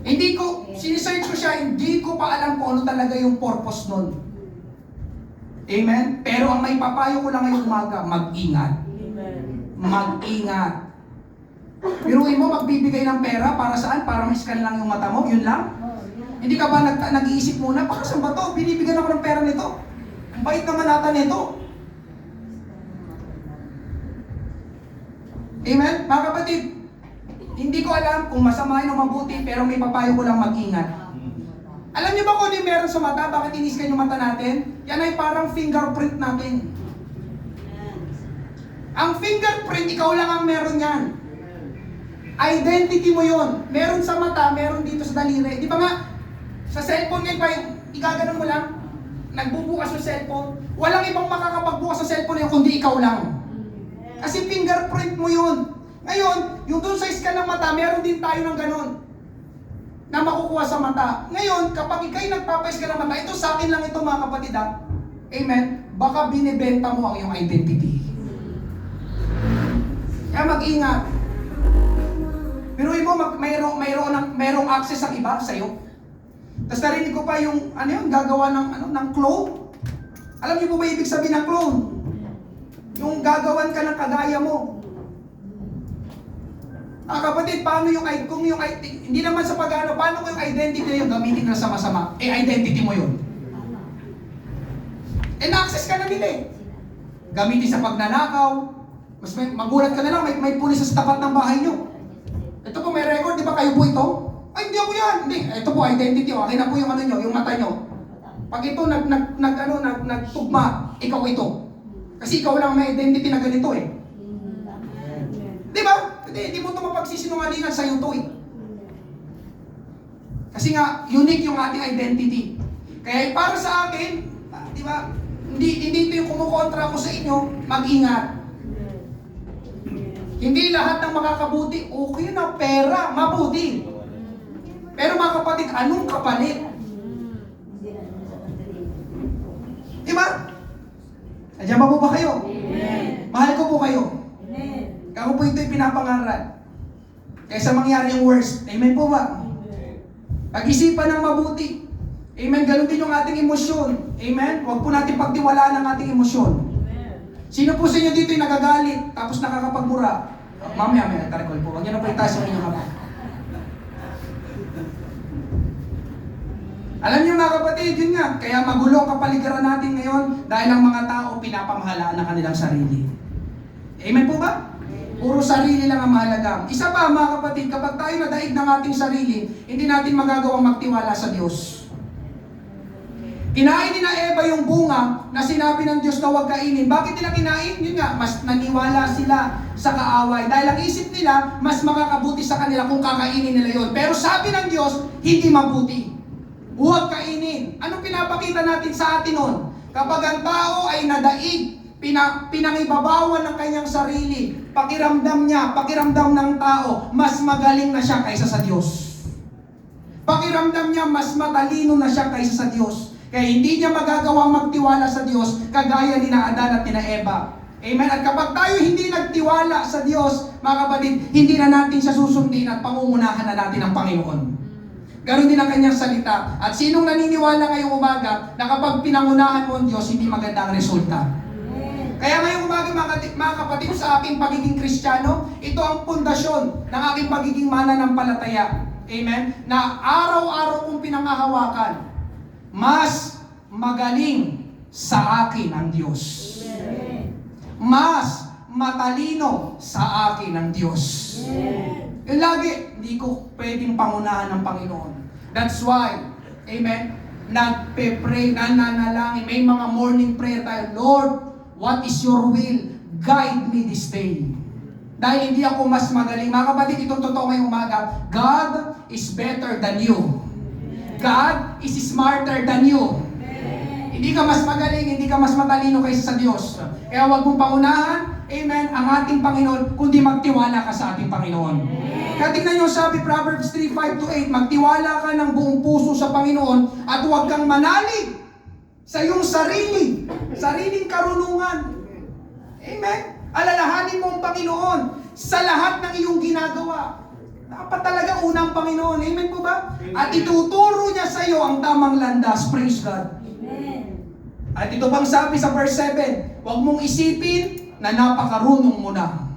Hindi ko, sinisearch ko siya, hindi ko pa alam kung ano talaga yung purpose nun. Amen? Pero ang may papayo ko lang ngayong umaga, mag-ingat. Mag-ingat. Biruin mo, magbibigay ng pera para saan? Para ma-scan lang yung mata mo? Yun lang? Hindi ka ba nag-iisip muna, baka saan ba to? Binibigyan ako ng pera nito. Ang bait naman nata nito. Amen? Mga kapatid, hindi ko alam kung masama yun o mabuti, pero may papayo ko lang mag-ingat. Alam niyo ba kung ano yung meron sa mata? Bakit iniskan yung mata natin? Yan ay parang fingerprint natin. Ang fingerprint, ikaw lang ang meron yan. Identity mo yon. Meron sa mata, meron dito sa daliri. Di ba nga, sa cellphone ngayon pa, igaganon mo lang, nagbubukas yung cellphone. Walang ibang makakapagbukas sa cellphone yun, kundi ikaw lang. Kasi fingerprint mo yun. Ngayon, yung dun sa scan ng mata, meron din tayo ng ganon na makukuha sa mata. Ngayon, kapag ikaw'y nagpapa-scan ng mata, ito sa akin lang ito mga kapatid ha. Amen? Baka binibenta mo ang iyong identity. Kaya mag-ingat. Biruin mo, mayroong access ang iba sa'yo. Tapos narinig ko pa yung, gagawa ng clone. Alam niyo po ba ibig sabihin ng clone? Yung gagawan ka ng kagaya mo. Kapatid, paano kung yung hindi naman sa pag-ano, paano kung yung identity na yun gamitin na sa masama? Identity mo yun. Na-access ka na nila eh. Gamitin sa pagnanakaw. Mas magulat ka na lang, may pulis sa tapat ng bahay nyo. Ito po may record, di ba kayo po ito? Ay, hindi ako yan. Hindi, ito po identity. Akin na po yung nyo, yung mata nyo. Pag ito nagtugma, ikaw ito. Kasi ikaw lang may identity na ganito eh. Di ba? Hindi mo ito mapagsisinungalingan sa'yo ito eh. Kasi nga, unique yung ating identity. Kaya para sa akin, di ba, hindi ito yung kumukontra ko sa inyo, mag-ingat. Hindi lahat ng makakabuti, okay na, pera, mabuti. Pero mga kapatid, anong kapalit? Di ba? Nandiyan ba po ba kayo? Amen. Mahal ko po kayo. Amen. Kaya po ito'y pinapangaral. Kaysa mangyari yung worst. Amen po ba? Pag-isipan ng mabuti. Amen. Ganun din yung ating emosyon. Amen. Huwag po natin pagtiwalaan ang ating emosyon. Sino po sa inyo dito yung nagagalit tapos nakakapagmura? Mamaya, tarekol po. Huwag niyo na po itaas yung inyong kamay. Alam niyo mga kapatid, yun nga, kaya magulo ang kapaligiran natin ngayon dahil ang mga tao pinapamahalaan ng kanilang sarili. Amen po ba? Puro sarili lang ang mahalaga. Isa pa mga kapatid, kapag tayo nadaig ng ating sarili, hindi natin magagawang magtiwala sa Diyos. Kinain ni na Eva yung bunga na sinabi ng Diyos na huwag kainin. Bakit nila kinain? Yun nga, mas naniwala sila sa kaaway. Dahil ang isip nila, mas makakabuti sa kanila kung kakainin nila yon. Pero sabi ng Diyos, hindi mabuti. Huwag kainin. Anong pinapakita natin sa atin nun? Kapag ang tao ay nadaig, pinangibabawan ng kanyang sarili, pakiramdam niya, pakiramdam ng tao, mas magaling na siya kaysa sa Diyos. Pakiramdam niya, mas matalino na siya kaysa sa Diyos. Kaya hindi niya magagawang magtiwala sa Diyos kagaya ni na Adan at ni na Eva. Amen? At kapag tayo hindi nagtiwala sa Diyos, mga kapatid, hindi na natin siya susundin at pangungunahan na natin ang Panginoon. Ganon din ang kanyang salita. At sinong naniniwala ngayong umaga na kapag pinangunahan mo ang Diyos, hindi maganda ang resulta? Kaya ngayong umaga mga kapatid, sa aking pagiging Kristiyano, ito ang pundasyon ng aking pagiging mananampalataya. Amen? Na araw-araw kong pinangahawakan, mas magaling sa akin ang Diyos. Mas matalino sa akin ang Diyos. Lagi, hindi ko pwedeng pangunahan ng Panginoon. That's why, amen, nagpe-pray, nananalangin, may mga morning prayer tayo, Lord, what is your will? Guide me this day. Dahil hindi ako mas magaling. Mga kapatid, itong totoo ngayong umaga, God is better than you. God is smarter than you. Hindi ka mas magaling, hindi ka mas matalino kaysa sa Diyos. Kaya huwag mong pangunahan, amen, ang ating Panginoon, kundi magtiwala ka sa ating Panginoon. Kaya tingnan nyo, sabi Proverbs 3:5-8, magtiwala ka ng buong puso sa Panginoon at huwag kang manalig sa iyong sariling karunungan. Amen? Alalahanin mo ang Panginoon sa lahat ng iyong ginagawa. Dapat talaga unang Panginoon. Amen po ba? At ituturo niya sa iyo ang tamang landas. Praise God. At ito pang sabi sa verse 7, huwag mong isipin na napakarunong mo na.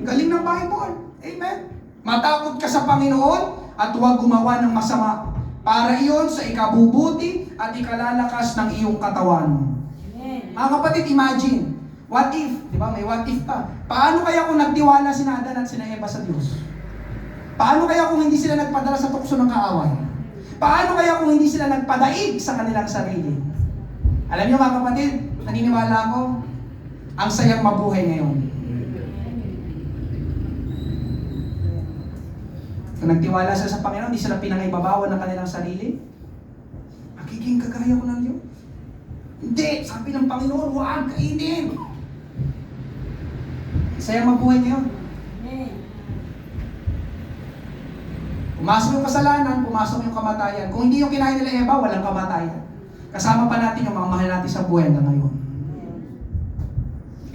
Galing ng Bible. Amen? Matakot ka sa Panginoon at huwag gumawa ng masama. Para iyon sa ikabubuti at ikalalakas ng iyong katawan. Mga kapatid, imagine. What if? Di ba? May what if pa. Paano kaya kung nagtiwala si Adan at si Eva sa Diyos? Paano kaya kung hindi sila nagpadala sa tukso ng kaaway? Paano kaya kung hindi sila nagpadaig sa kanilang sarili? Alam niyo mga kapatid, naniniwala ako, ang sayang mabuhay ngayon. Kung nagtiwala sila sa Panginoon, hindi sila pinangibabawan ng kanilang sarili, magiging kagaya ko ng Diyos. Hindi, sabi ng Panginoon, huwag kainin. Sayang mabuhay ngayon. Pumasok yung kasalanan, pumasok yung kamatayan. Kung hindi yung kinain nila Eva, walang kamatayan. Kasama pa natin yung mga mahal natin sa buhay hanggang ngayon.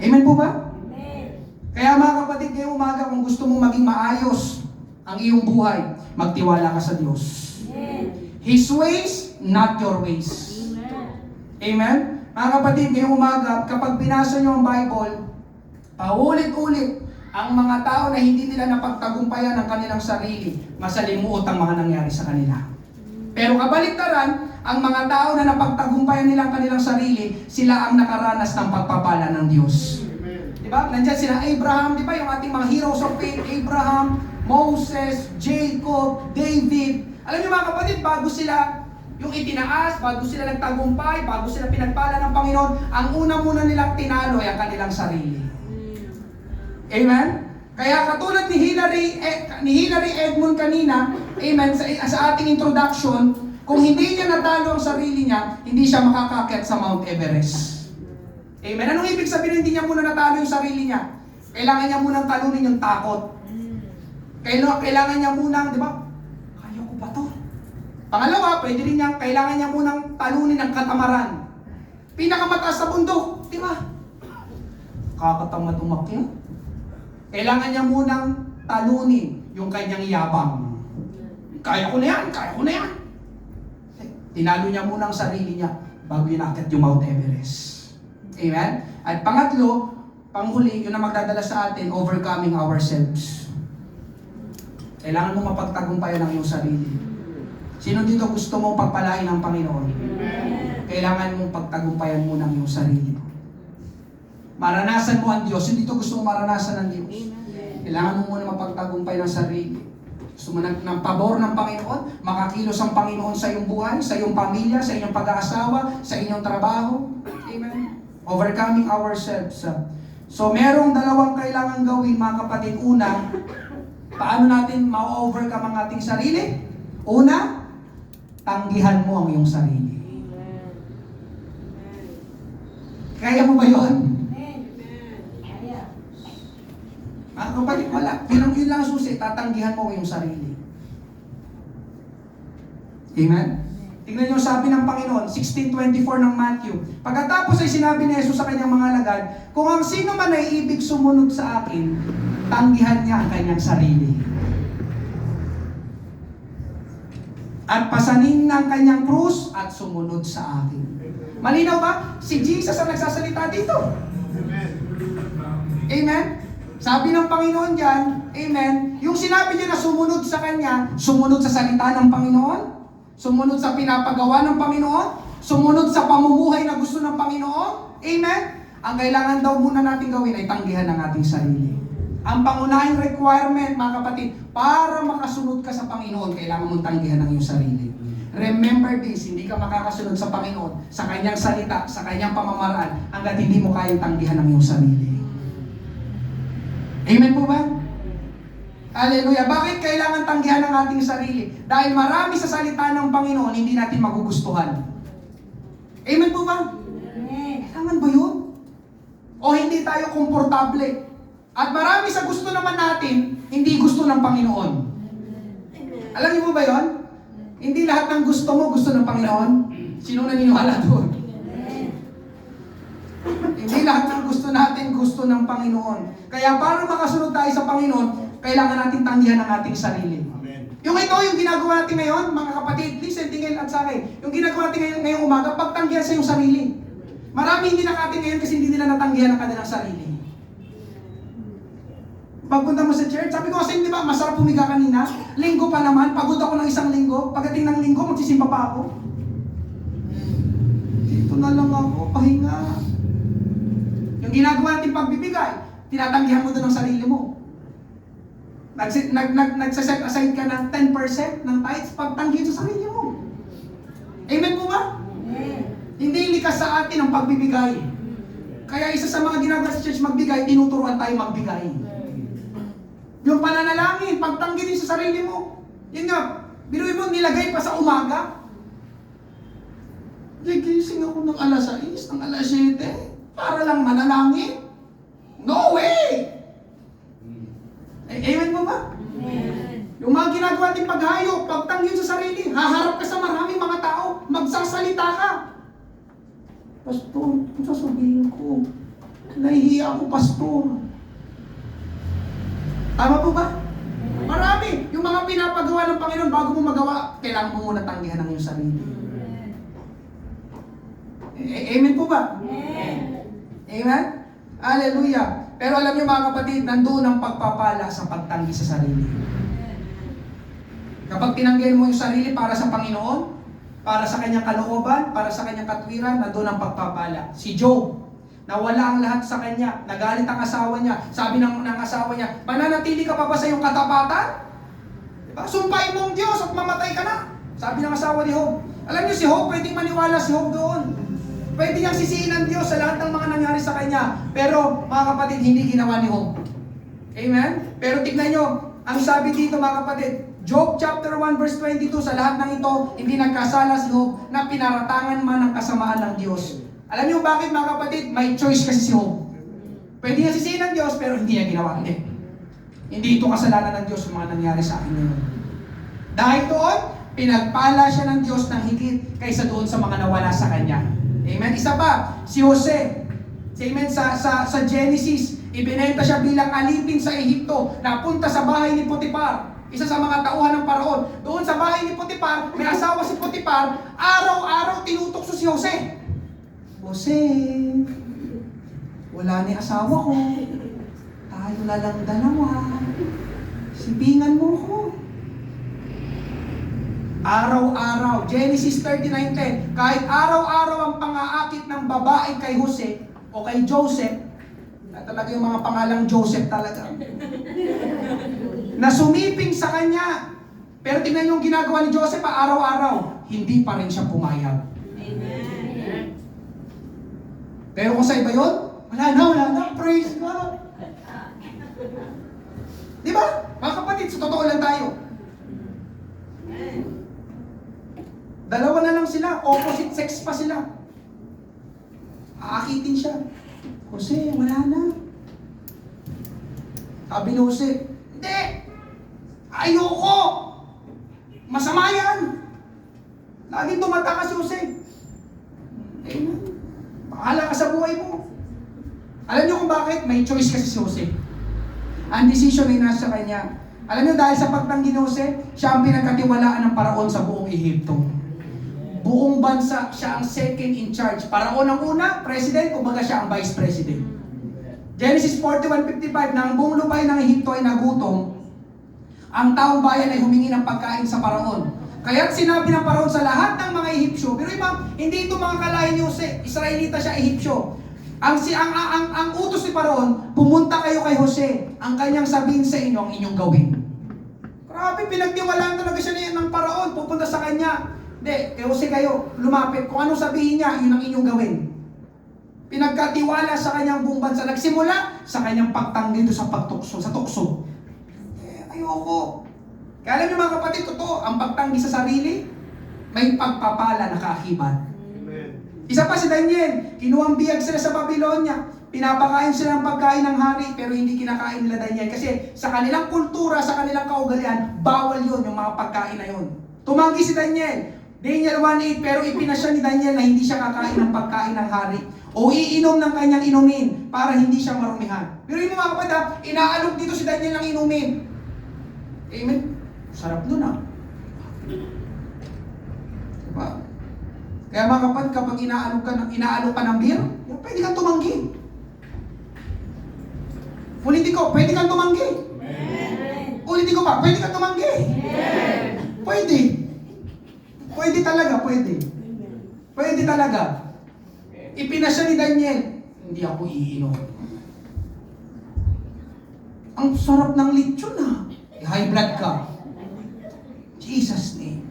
Amen po ba? Kaya mga kapatid, ngayong umaga, kung gusto mong maging maayos ang iyong buhay, magtiwala ka sa Diyos. His ways, not your ways. Amen? Mga kapatid, ngayong umaga, kapag binasa nyo ang Bible, paulit-ulit, ang mga tao na hindi nila napagtagumpayan ang kanilang sarili, masalimuot ang mga nangyari sa kanila. Pero kabaliktaran, ang mga tao na napagtagumpayan nila ang kanilang sarili, sila ang nakaranas ng pagpapala ng Diyos. Diba? Nandiyan sila Abraham, diba? Yung ating mga heroes of faith, Abraham, Moses, Jacob, David. Alam niyo mga kapatid, bago sila yung itinaas, bago sila nagtagumpay, bago sila pinagpala ng Panginoon, ang una muna nilang tinalo ay ang kanilang sarili. Amen? Kaya katulad ni Hillary Edmond kanina, amen, sa ating introduction, kung hindi niya natalo ang sarili niya, hindi siya makakakyat sa Mount Everest. Amen? Anong ibig sabihin hindi niya muna natalo yung sarili niya? Kailangan niya munang talunin yung takot. Kailangan niya munang, di ba? Kaya ko ba to? Pangalawa, pwede rin niya, kailangan niya munang talunin ang katamaran. Pinakamataas sa bundok, di ba? Kakatamad umakyat. Kailangan niya munang talunin yung kanyang yabang. Kaya ko na yan, kaya ko na yan. Tinalo niya muna ang sarili niya bago inakit yung Mount Everest. Amen? At pangatlo, panghuli, yun ang magdadala sa atin, overcoming ourselves. Kailangan mo mapagtagumpayan ang iyong sarili. Sino dito gusto mong pagpalain ng Panginoon? Kailangan mong pagtagumpayan mo ng iyong sarili. Maranasan mo ang Diyos. Hindi dito gusto mong maranasan ang Diyos. Kailangan mo muna mapagtagumpay ng sarili. Gusto mo ng pabor ng Panginoon, makakilos ang Panginoon sa iyong buhay, sa iyong pamilya, sa inyong pag-aasawa, sa inyong trabaho. Amen. Overcoming ourselves. So, merong dalawang kailangan gawin, mga kapatid. Una, paano natin ma-overcome ang ating sarili? Una, tanggihan mo ang iyong sarili. Kaya mo ba yun? Mga kapatid, wala. Yun lang susi, tatanggihan mo ang iyong sarili. Amen? Tingnan niyo sabi ng Panginoon, 16:24 ng Matthew. Pagkatapos ay sinabi ni Jesus sa kanyang mga alagad, kung ang sino man ay ibig sumunod sa akin, tanggihan niya ang kanyang sarili. At pasanin ng kanyang krus at sumunod sa akin. Malinaw ba? Si Jesus ang nagsasalita dito. Amen? Sabi ng Panginoon dyan, amen, yung sinabi niya na sumunod sa Kanya, sumunod sa salita ng Panginoon, sumunod sa pinapagawa ng Panginoon, sumunod sa pamumuhay na gusto ng Panginoon, amen? Ang kailangan daw muna natin gawin ay tanggihan ang ating sarili. Ang pangunahing requirement, mga kapatid, para makasunod ka sa Panginoon, kailangan mong tanggihan ang iyong sarili. Remember this, hindi ka makakasunod sa Panginoon, sa Kanyang salita, sa Kanyang pamamaraan, hanggat hindi mo kayang tanggihan ang iyong sarili. Amen po ba? Hallelujah. Bakit kailangan tanggihan ang ating sarili? Dahil marami sa salita ng Panginoon hindi natin magugustuhan. Amen po ba? Kailangan ba yun? O hindi tayo komportable? At marami sa gusto naman natin, hindi gusto ng Panginoon. Alam niyo po ba yun? Hindi lahat ng gusto mo, gusto ng Panginoon. Sino naniniwala doon? Hindi lahat ng gusto natin, gusto ng Panginoon. Kaya para makasunod tayo sa Panginoon, kailangan natin tanggihan ang ating sarili. Amen. Yung ginagawa natin ngayon, mga kapatid, listen, tingin at sa akin. Yung ginagawa natin ngayong umaga, pagtanggihan sa iyong sarili. Marami hindi nakatin ngayon kasi hindi nila natanggihan ang kanilang sarili. Pagpunta mo sa church, sabi ko kasi, di ba, masarap pumiga kanina. Linggo pa naman, pagod ako ng isang linggo. Pagdating ng linggo, magsisimpa pa ako. Dito na lang ako, pahinga. Yung ginagawa natin pagbibigay, tinatanggihan mo doon ang sarili mo. Nagsaset aside ka ng 10% ng tithes, pagtanggihan sa sarili mo. Amen po ba? Hindi likas sa atin ang pagbibigay. Kaya isa sa mga ginagawa sa church magbigay, tinuturuan tayo magbigay. Yung pananalangin, pagtanggihan sa sarili mo. Yun nga, biruin mo, nilagay pa sa umaga. Gigising ako ng alas 6, ng alas 7, para lang manalangin. No way! Amen mo ba? Yung mga ginagawa natin paghayo, pagtanggihan sa sarili, haharap ka sa maraming mga tao, magsasalita ka. Pastor, ano sasabihin ko? Nahihiya ako, Pastor. Tama po ba? Marami. Yung mga pinapagawa ng Panginoon, bago mo magawa, kailangan mo muna tanggihan ang iyong sarili. Amen po ba? Amen? Hallelujah. Pero alam niyo mga kapatid, nandoon ang pagpapala sa pagtanggi sa sarili. Kapag tinanggihan mo yung sarili para sa Panginoon, para sa kanyang kalooban, para sa kanyang katwiran, nandoon ang pagpapala. Si Job, nawala ang lahat sa kanya, nagalit ang asawa niya, sabi ng asawa niya, mananatili ka pa ba sa iyong katapatan? Diba? Sumpain mo ang Diyos at mamatay ka na. Sabi ng asawa ni Job. Alam niyo si Job, pwedeng maniwala si Job doon. Pwede niyang sisihin ng Diyos sa lahat ng mga nangyari sa kanya. Pero mga kapatid, hindi ginawa ni Job. Amen? Pero tignan niyo, ang sabi dito mga kapatid, Job chapter 1 verse 22, sa lahat ng ito, hindi nagkasala si Job na pinaratangan man ang kasamaan ng Diyos. Alam niyo bakit mga kapatid? May choice kasi si Job. Pwede niya sisihin ng Diyos, pero hindi niya ginawa. Hindi ito kasalanan ng Diyos yung mga nangyari sa akin ngayon. Dahil doon, pinagpala siya ng Diyos ng higit kaysa doon sa mga nawala sa kanya. Amen? Isa pa, si Jose. Amen? Sa Genesis, ibinenta siya bilang alipin sa Ehipto, napunta sa bahay ni Potiphar. Isa sa mga tauhan ng Paraon. Doon sa bahay ni Potiphar, may asawa si Potiphar, araw-araw tinutokso si Jose. Jose, wala ni asawa ko. Tayo na lang dalawa. Sibingan mo ko. Araw-araw. Genesis 39:10. Kahit araw-araw ang pang-aakit ng babae kay Jose o kay Joseph, na talaga yung mga pangalang Joseph talaga, na sumiping sa kanya. Pero tingnan yung ginagawa ni Joseph araw-araw, hindi pa rin siya pumayag. Amen. Pero kung sa iba yun, wala na, praise God. Di ba? Mga kapatid, sa totoo lang tayo. Dalawa na lang sila, opposite sex pa sila. Aakitin siya. Jose, wala na. Sabi ni Jose, hindi! Ayoko! Masama yan! Laging tumatakas si Jose. Amen. Bahala ka sa buhay mo. Alam niyo kung bakit? May choice kasi si Jose. Ang decision ay nasa kanya. Alam niyo dahil sa pagtanggi ni Jose, siya ang pinagkatiwalaan ng paraon sa buong Ehipto. Buong bansa, siya ang second in charge. Paraon ang una, president, kumbaga siya ang vice president. Genesis 41:55, na ang buong lupay ng Ehipto ay nagutom, ang taong bayan ay humingi ng pagkain sa paraon. Kaya't sinabi ng paraon sa lahat ng mga Ehipsyo, pero iba, hindi ito mga kalahin ni Jose, Israelita siya, Ehipsyo. Ang utos ni paraon, pumunta kayo kay Jose, ang kanyang sabihin sa inyo, ang inyong gawin. Grabe, pinagtiwalaan talaga siya ng paraon, pupunta sa kanya. Hindi, kay Jose kayo, lumapit. Kung anong sabihin niya, yun ang inyong gawin. Pinagkatiwala sa kanyang buong bansa. Nagsimula sa kanyang pagtanggi dito sa pagtukso, sa tukso. Ayoko. Kaya alam niyo mga kapatid, totoo, ang pagtanggi sa sarili, may pagpapala na kaakibat. Isa pa si Daniel, kinuwang biyag sila sa Babylonia. Pinapakain sila ng pagkain ng hari, pero hindi kinakain nila Daniel. Kasi sa kanilang kultura, sa kanilang kaugalian, bawal yun, yung mga pagkain na yun. Tumanggi si Daniel. Daniel 1:8, pero ipinasya ni Daniel na hindi siya kakain ng pagkain ng hari o iinom ng kanyang inumin para hindi siya marumihan. Pero yung mga kapatid, inaalok dito si Daniel ng inumin. Amen? Sarap nun ah. Diba? Kaya mga kapatid, kapag inaalok ka ng beer, pwede kang tumanggi. Ulitin ko, pwede kang tumanggi. Ulitin ko pa, pwede kang tumanggi. Pwede. Pwede talaga, pwede. Pwede talaga. Ipinasya ni Daniel, hindi ako iinom. Ang sarap ng lechon ah. High blood ka. Jesus name.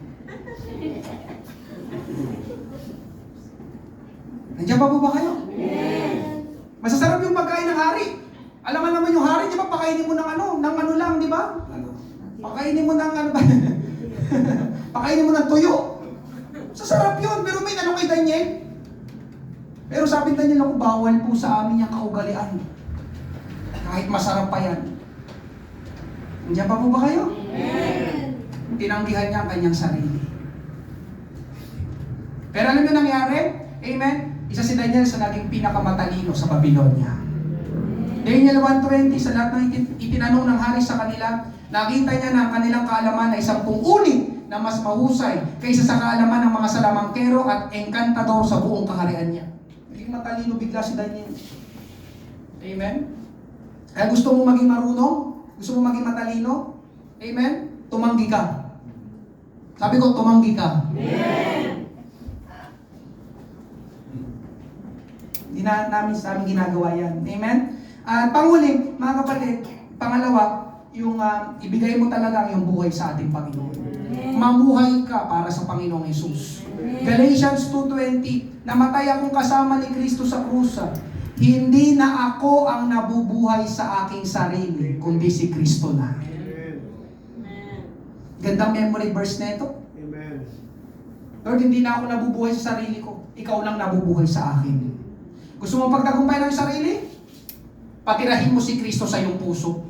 Nandiyan pa po ba kayo? Masasarap yung pagkain ng hari. Alam mo naman yung hari, di ba, pakainin mo ng ano lang, di ba? Pakainin mo ng ano ba? Pakainin mo ng tuyo. Sasarap yun, pero may kay Daniel. Pero sabi ni Daniel, ako bawal po sa amin yung kaugalian. Kahit masarap pa yan. Nandiyan pa po ba kayo? Tinanggihan niya ang kanyang sarili. Pero alam niyo nangyari? Amen? Isa si Daniel sa naging pinakamatalino sa Babylonia. Daniel 1:20, sa lahat ng itinanong ng hari sa kanila, nakita niya na ang kanilang kaalaman ay 10 ulit na mas mahusay kaysa sa kaalaman ng mga salamangkero at engkantador sa buong kaharian niya. Naging matalino bigla si Daniel. Amen? Kaya gusto mo maging marunong? Gusto mo maging matalino? Amen? Tumanggi ka. Sabi ko, tumanggi ka. Amen. Hindi namin ginagawa yan. Amen? At panghuli, mga kapatid, pangalawa, yung ibigay mo talaga yung buhay sa ating Panginoon. Mamuhay ka para sa Panginoong Hesus. Galatians 2:20, namatay akong kasama ni Kristo sa krusa. Hindi na ako ang nabubuhay sa aking sarili, kundi si Kristo na. Gandang memory verse na ito. Amen. Lord, hindi na ako nabubuhay sa sarili ko. Ikaw lang nabubuhay sa akin. Gusto mo pagtagumpay ng sarili? Patirahin mo si Kristo sa iyong puso.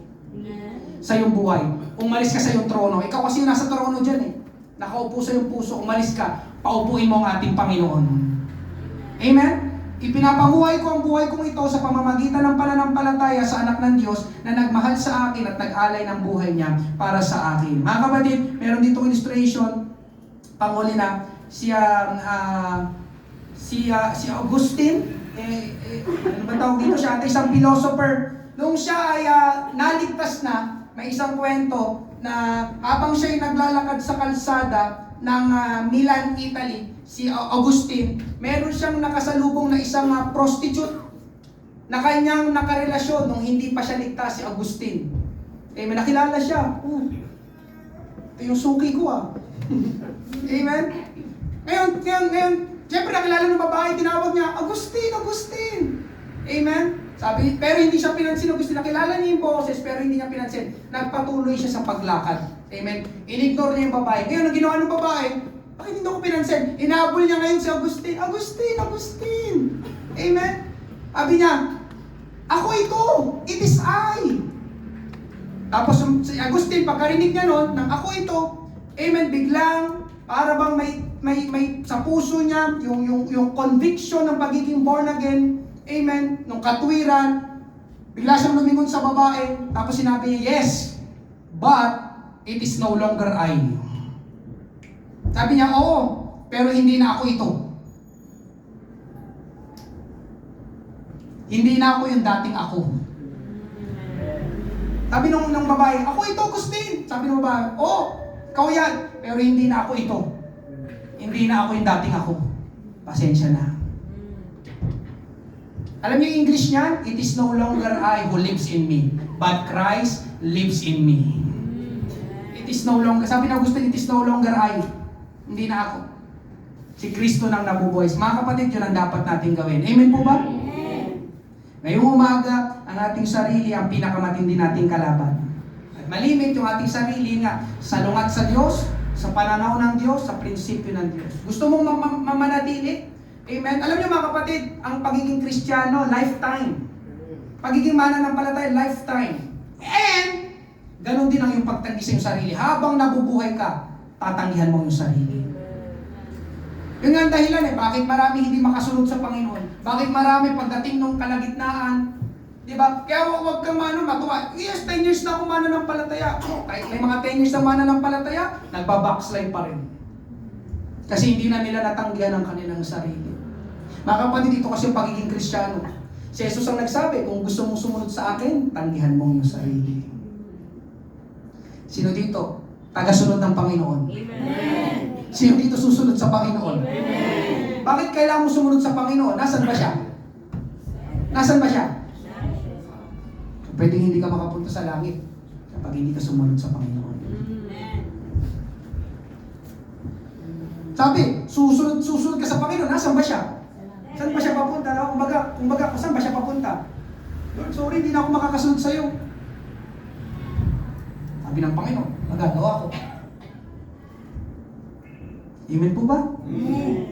Sa iyong buhay. Umalis ka sa iyong trono. Ikaw kasi yung nasa trono dyan eh. Nakaupo sa iyong puso. Umalis ka. Paupuin mo ang ating Panginoon. Amen? Ipinapamuhay ko ang buhay kong ito sa pamamagitan ng pananampalataya sa anak ng Diyos na nagmahal sa akin at nag-alay ng buhay niya para sa akin. Mga kapatid, meron dito illustration. Panghuli na. Si Augustine. Ano ba tawag dito? Siya isang philosopher. Nung siya ay naligtas na, may isang kwento na habang siya ay naglalakad sa kalsada, ng Milan, Italy, si Augustine, meron siyang nakasalubong na isang prostitute na kanyang nakarelasyon nung hindi pa siya ligtas, si Augustine. Amen. Nakilala siya. Ito yung suki ko Amen. Ngayon, siyempre nakilala ng babae, tinawag niya, Agustin. Amen. Sabi, pero hindi siya pinansin, Agustin. Nakilala niya yung boses, pero hindi niya pinansin. Nagpatuloy siya sa paglakad. Amen. Inignore niya yung babae. Ngayon, ang ginawa ng babae, bakit hindi ko pinansin? Inabol niya ngayon si Agustin. Agustin. Amen. Sabi niya, ako ito. It is I. Tapos si Agustin, pagkarinig niya noon, ng ako ito, amen, biglang, para bang may sa puso niya, yung conviction ng pagiging born again, amen, nung katwiran, bigla siyang lumingon sa babae, tapos sinabi niya, yes, but it is no longer I. Sabi niya, oo, pero hindi na ako ito. Hindi na ako yung dating ako. Sabi nung babae, ako ito, Agustin. Sabi ng babae, oh, ikaw yan, pero hindi na ako ito. Hindi na ako yung dating ako. Pasensya na. Alam niyo yung English niyan? It is no longer I who lives in me, but Christ lives in me. It is no longer, sabi ng Agustin, it is no longer I. Hindi na ako. Si Kristo nang nabubuhay. Mga kapatid, yun ang dapat natin gawin. Amen po ba? Ngayong umaga, ang ating sarili ang pinakamatindi nating kalaban. At malimit yung ating sarili nga, salungat sa Diyos, sa pananaw ng Diyos, sa prinsipyo ng Diyos. Gusto mong mamanatili? Amen? Alam niyo mga kapatid, ang pagiging Kristiyano, lifetime. Pagiging mananampalataya, lifetime. And, ganun din ang yung pagtanggi sa iyong sarili. Habang nabubuhay ka, tatanggihan mo yung sarili. Yun nga ang dahilan bakit marami hindi makasunod sa Panginoon. Bakit marami pagdating nung kalagitnaan. Diba? Kaya huwag kang matuwa. Yes, 10 years na ako mananampalataya. Kahit may mga 10 years na mananampalataya, nagbabackslide pa rin. Kasi hindi na nila natanggihan ang kanilang sarili. Mga kapatid, ito kasi yung pagiging Kristiyano. Si Jesus ang nagsabi, kung gusto mong sumunod sa akin, tanggihan mo yung sarili. Sino dito? Tagasunod ng Panginoon. Amen. Sino dito susunod sa Panginoon? Amen. Bakit kailangan mo sumunod sa Panginoon? Nasaan ba siya? Nasaan ba siya? So, pwedeng hindi ka makapunta sa langit kapag hindi ka sumunod sa Panginoon. Sabi, susunod ka sa Panginoon, nasaan ba siya? Saan ba siya papunta? Kumbaga, saan ba siya papunta? Lord, sorry, hindi na ako makakasunod sa iyo. Sabi ng Panginoon, magagawa ko. Amen po ba? Amen.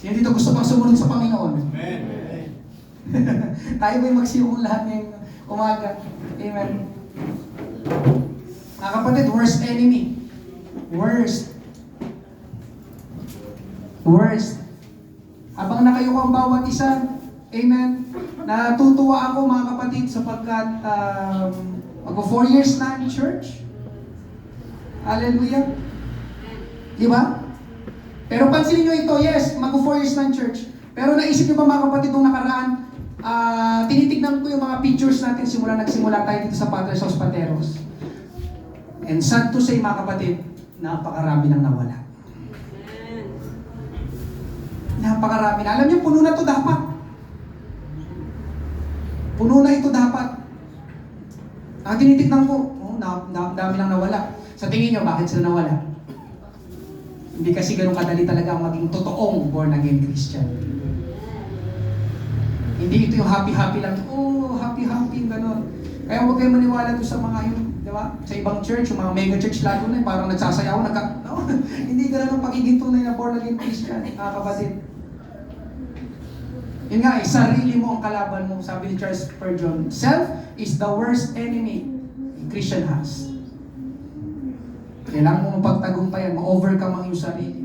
Yan dito gusto pang sumunod sa Panginoon. Amen. Tayo ba'y magsiyong lahat ngayong umaga? Amen. Mga kapatid, worst enemy. Worst. Habang nakayuko ang bawat isa, amen, natutuwa ako mga kapatid sapagkat mag-4 years na in church. Hallelujah. Diba? Pero pansinin nyo ito, yes, mag-4 years na in church. Pero naisip nyo ba mga kapatid nung nakaraan, tinitignan ko yung mga pictures natin nagsimula tayo dito sa Padres House Pateros. And sad to say mga kapatid, napakarami nang nawala. Napakarami na. Alam niyo, puno na to dapat. Puno na ito dapat. Tinitignan ko, dami nang nawala. Sa tingin niyo, bakit sila nawala? Hindi kasi ganun kadali talaga ang maging totoong born again Christian. Hindi ito yung happy-happy lang. Oh, happy-happy, gano'n. Kaya huwag kayo maniwala doon sa mga yun, di ba? Sa ibang church, yung mga mega church lalo na, parang nagsasayaw, no? Hindi ganun ang pagiging tunay na born again Christian, kapatid. Yun nga, sarili mo ang kalaban mo. Sabi ni Charles Spurgeon, self is the worst enemy a Christian has. Kailangan mo mapagtagumpayan, ma-overcome ang iyong sarili.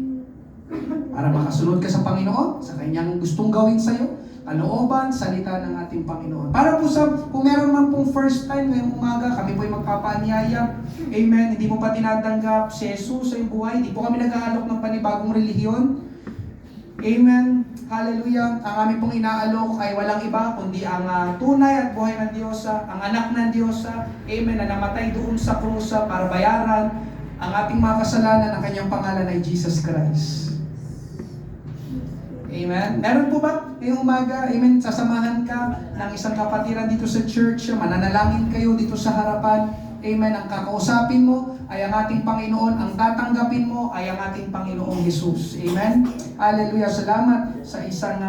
Para makasunod ka sa Panginoon, sa kanyang gustong gawin sa'yo, kalooban, salita ng ating Panginoon. Para po kung meron man pong first time ngayong umaga, kami po ay magpapaanyaya. Amen. Hindi mo pa tinatanggap si Jesus sa iyong buhay. Hindi po kami nag-aalok ng panibagong relihiyon. Amen. Hallelujah. Ang aming pong inaalok ay walang iba, kundi ang tunay at buhay ng Diyos, ang anak ng Diyos. Amen. Na namatay doon sa krus para bayaran ang ating mga kasalanan, ang kanyang pangalan ay Jesus Christ. Amen? Meron po ba ngayong umaga? Amen? Sasamahan ka ng isang kapatiran dito sa church, mananalangin kayo dito sa harapan. Amen? Ang kakausapin mo ay ang ating Panginoon, ang tatanggapin mo ay ang ating Panginoong Jesus. Amen? Hallelujah. Salamat sa isang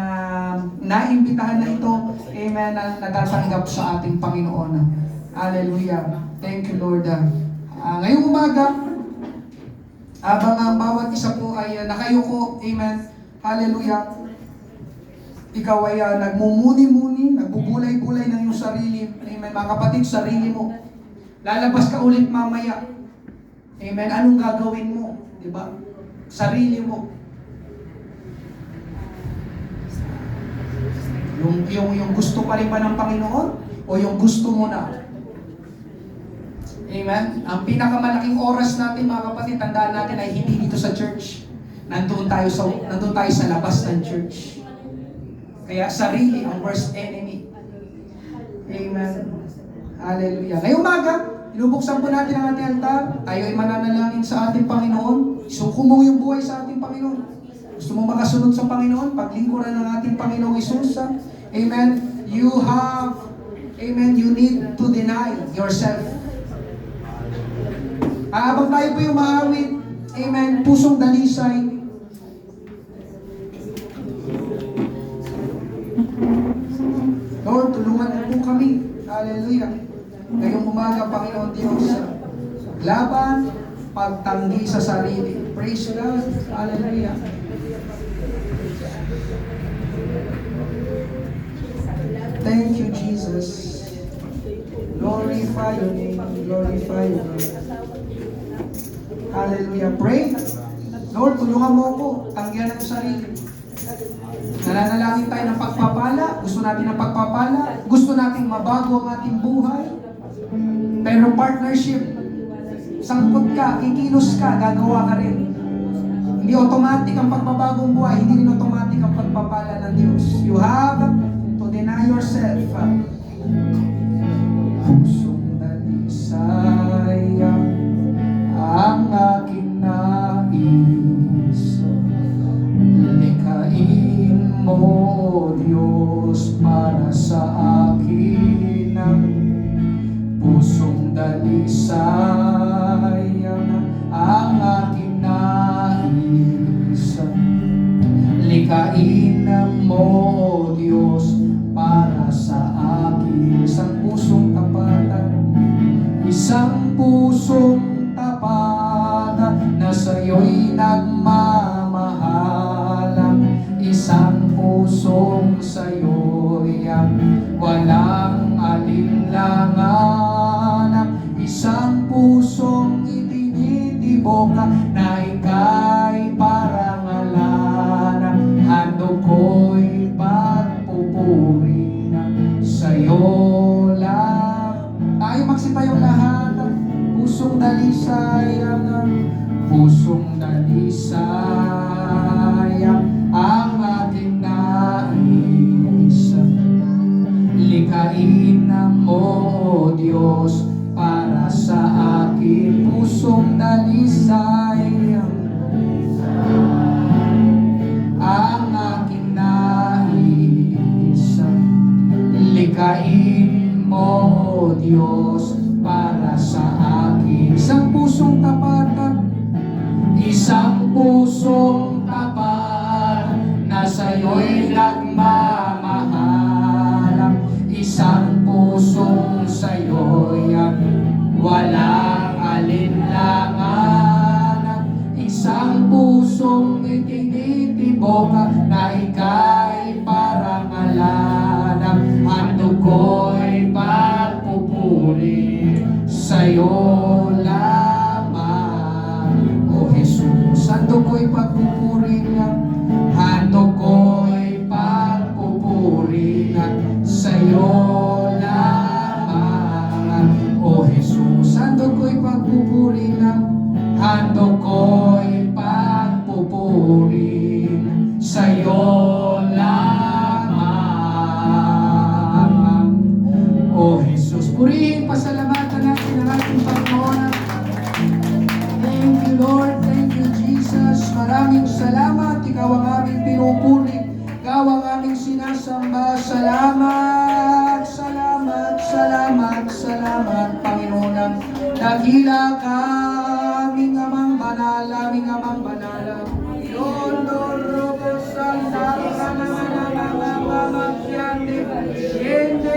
naimbitahan na ito. Amen? Na natatanggap sa ating Panginoon. Hallelujah. Thank you, Lord. Ngayong umaga, habang ang bawat isa po ay nakayuko, amen, hallelujah, ikaw ay nagmumuni-muni, nagbubulay-bulay ng iyong sarili, amen, mga kapatid, sarili mo. Lalabas ka ulit mamaya, amen, anong gagawin mo, di ba? Sarili mo. Yung gusto pa rin ba ng Panginoon? O yung gusto mo na? Amen? Ang pinakamalaking oras natin, mga kapatid, tandaan natin ay hindi dito sa church. Nandun tayo sa labas ng church. Kaya sarili ang worst enemy. Amen. Hallelujah. Ngayong umaga, inubuksan po natin ang ating altar. Tayo ay mananalangin sa ating Panginoon. Isuko mo yung buhay sa ating Panginoon. Gusto mo makasunod sa Panginoon? Paglingkuran ng ating Panginoong Isus. Amen. You need to deny yourself. Habang tayo po yung maawit, amen, pusong dalisay. Lord, tulungan mo po kami. Hallelujah. Ngayong umaga, Panginoon Diyos, laban, pagtanggi sa sarili. Praise God. Hallelujah. Thank you, Jesus. Glorify your name. Glorify your name. Hallelujah. Pray. Lord, tulungan mo ako. Tanggihan ang sarili. Nananalangin tayo ng pagpapala. Gusto natin ng pagpapala. Gusto nating mabago ang ating buhay. Pero partnership. Sangkot ka, kikilos ka, gagawa ka rin. Hindi automatic ang pagbabagong buhay. Hindi rin automatic ang pagpapala ng Diyos. You have to deny yourself. Pusong dalisay ang aking nais, likain mo, Diyos, para sa akin. Pusong dalisay ang aking nais, likain mo, Diyos, para sa akin. Isang pusong tapatan, isang pusong na sa'yo'y nagmamahalang, isang pusong sa'yo'y walang alinlangan, isang pusong itinitibok na ika'y parangalan, handog ko'y pagpupuri sa'yo lang. Tayo magsitayong lahat. Pusong dalisay ang ating nais, likain mo, Diyos, para sa akin. Pusong dalisay ang aking nais, likain mo, Diyos, para sa akin. Isang pusong tapatan, isang pusong tapat na sa'yo'y nagmamahal, isang pusong sa'yo'y walang alinlangan, isang pusong itinitibok na ika'y parangalan, handog ko'y pagpupuri sa'yo lamang, O Jesus. Handog ko'y pagpupuri handog ko'y pagpupuri sa'yo lamang, O Jesus. Handog ko'y pagpupuri handog ko'y pagpupuri sa'yo lamang, O Jesus. Purihin, pasalamatan natin ang ating Panginoon. Thank Ikaw ang aming pinupuri. Ikaw ang aming sinasamba. Salamat, salamat, salamat, salamat, Panginoon. Dakila ka, aming amang banal, aming amang banal. Yondoro ko santa, makyande, yende,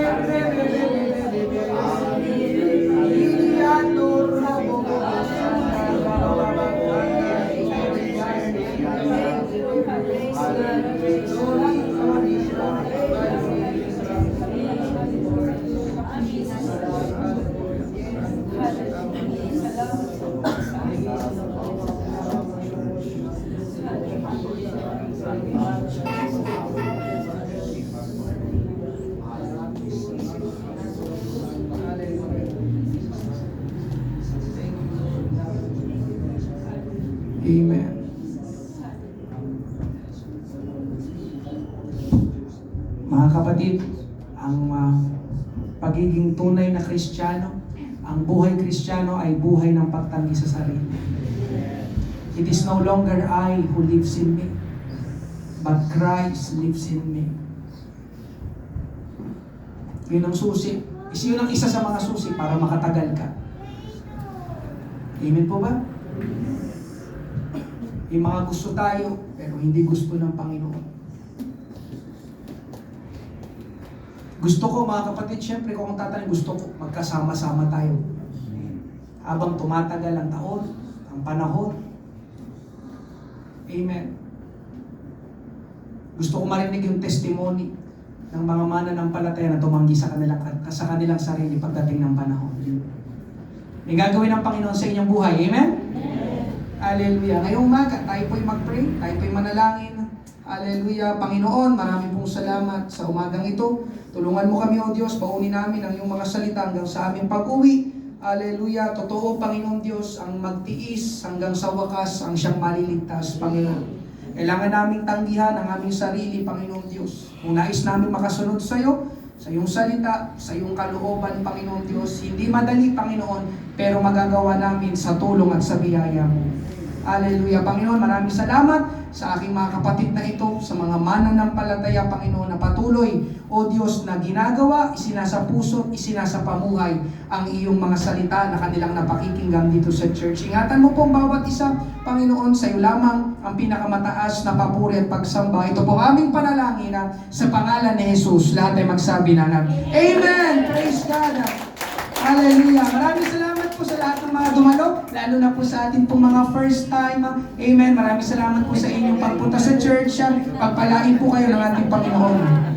Amen. Mga kapatid, ang pagiging tunay na Kristiyano, ang buhay Kristiyano ay buhay ng pagtanggi sa sarili. It is no longer I who lives in me, but Christ lives in me. Yun ang susi. Yun ang isa sa mga susi para makatagal ka. Amen po ba? Yung mga gusto tayo, pero hindi gusto ng Panginoon. Gusto ko, mga kapatid, syempre kung ang tatanong, gusto ko magkasama-sama tayo. Habang tumatagal ang taon, ang panahon. Amen. Gusto ko marinig yung testimony ng mga mananampalataya na tumanggi sa kanilang sarili pagdating ng panahon. May gagawin ng Panginoon sa inyong buhay. Amen? Hallelujah. Ngayong umaga, tayo po'y mag-pray, tayo po'y manalangin. Hallelujah. Panginoon, marami pong salamat sa umagang ito. Tulungan mo kami, O Diyos, paunin namin ang iyong mga salita hanggang sa aming pag-uwi. Hallelujah. Totoo, Panginoon Diyos, ang magtiis hanggang sa wakas ang siyang maliligtas, Panginoon. Kailangan naming tanggihan ang aming sarili, Panginoon Diyos. Kung nais namin makasunod sa iyo, sa iyong salita, sa iyong kalooban, Panginoon Diyos. Hindi madali, Panginoon, pero magagawa namin sa tulong at sa biyaya mo. Hallelujah. Panginoon, maraming salamat sa aking mga kapatid na ito, sa mga mananampalataya, Panginoon, na patuloy, O Diyos, na ginagawa, isinasapuso, isinasapamuhay ang iyong mga salita na kanilang napakikinggan dito sa church. Ingatan mo po ang bawat isa, Panginoon, sa iyo lamang ang pinakamataas na papuri at pagsamba. Ito po aming panalangin sa pangalan ni Jesus. Lahat ay magsabi na Amen! Praise God! Hallelujah! Maraming salamat po sa lahat ng mga dumalo, lalo na po sa atin pong mga first time. Amen! Maraming salamat po sa inyong pagpunta sa church. Pagpalain po kayo ng ating Panginoon.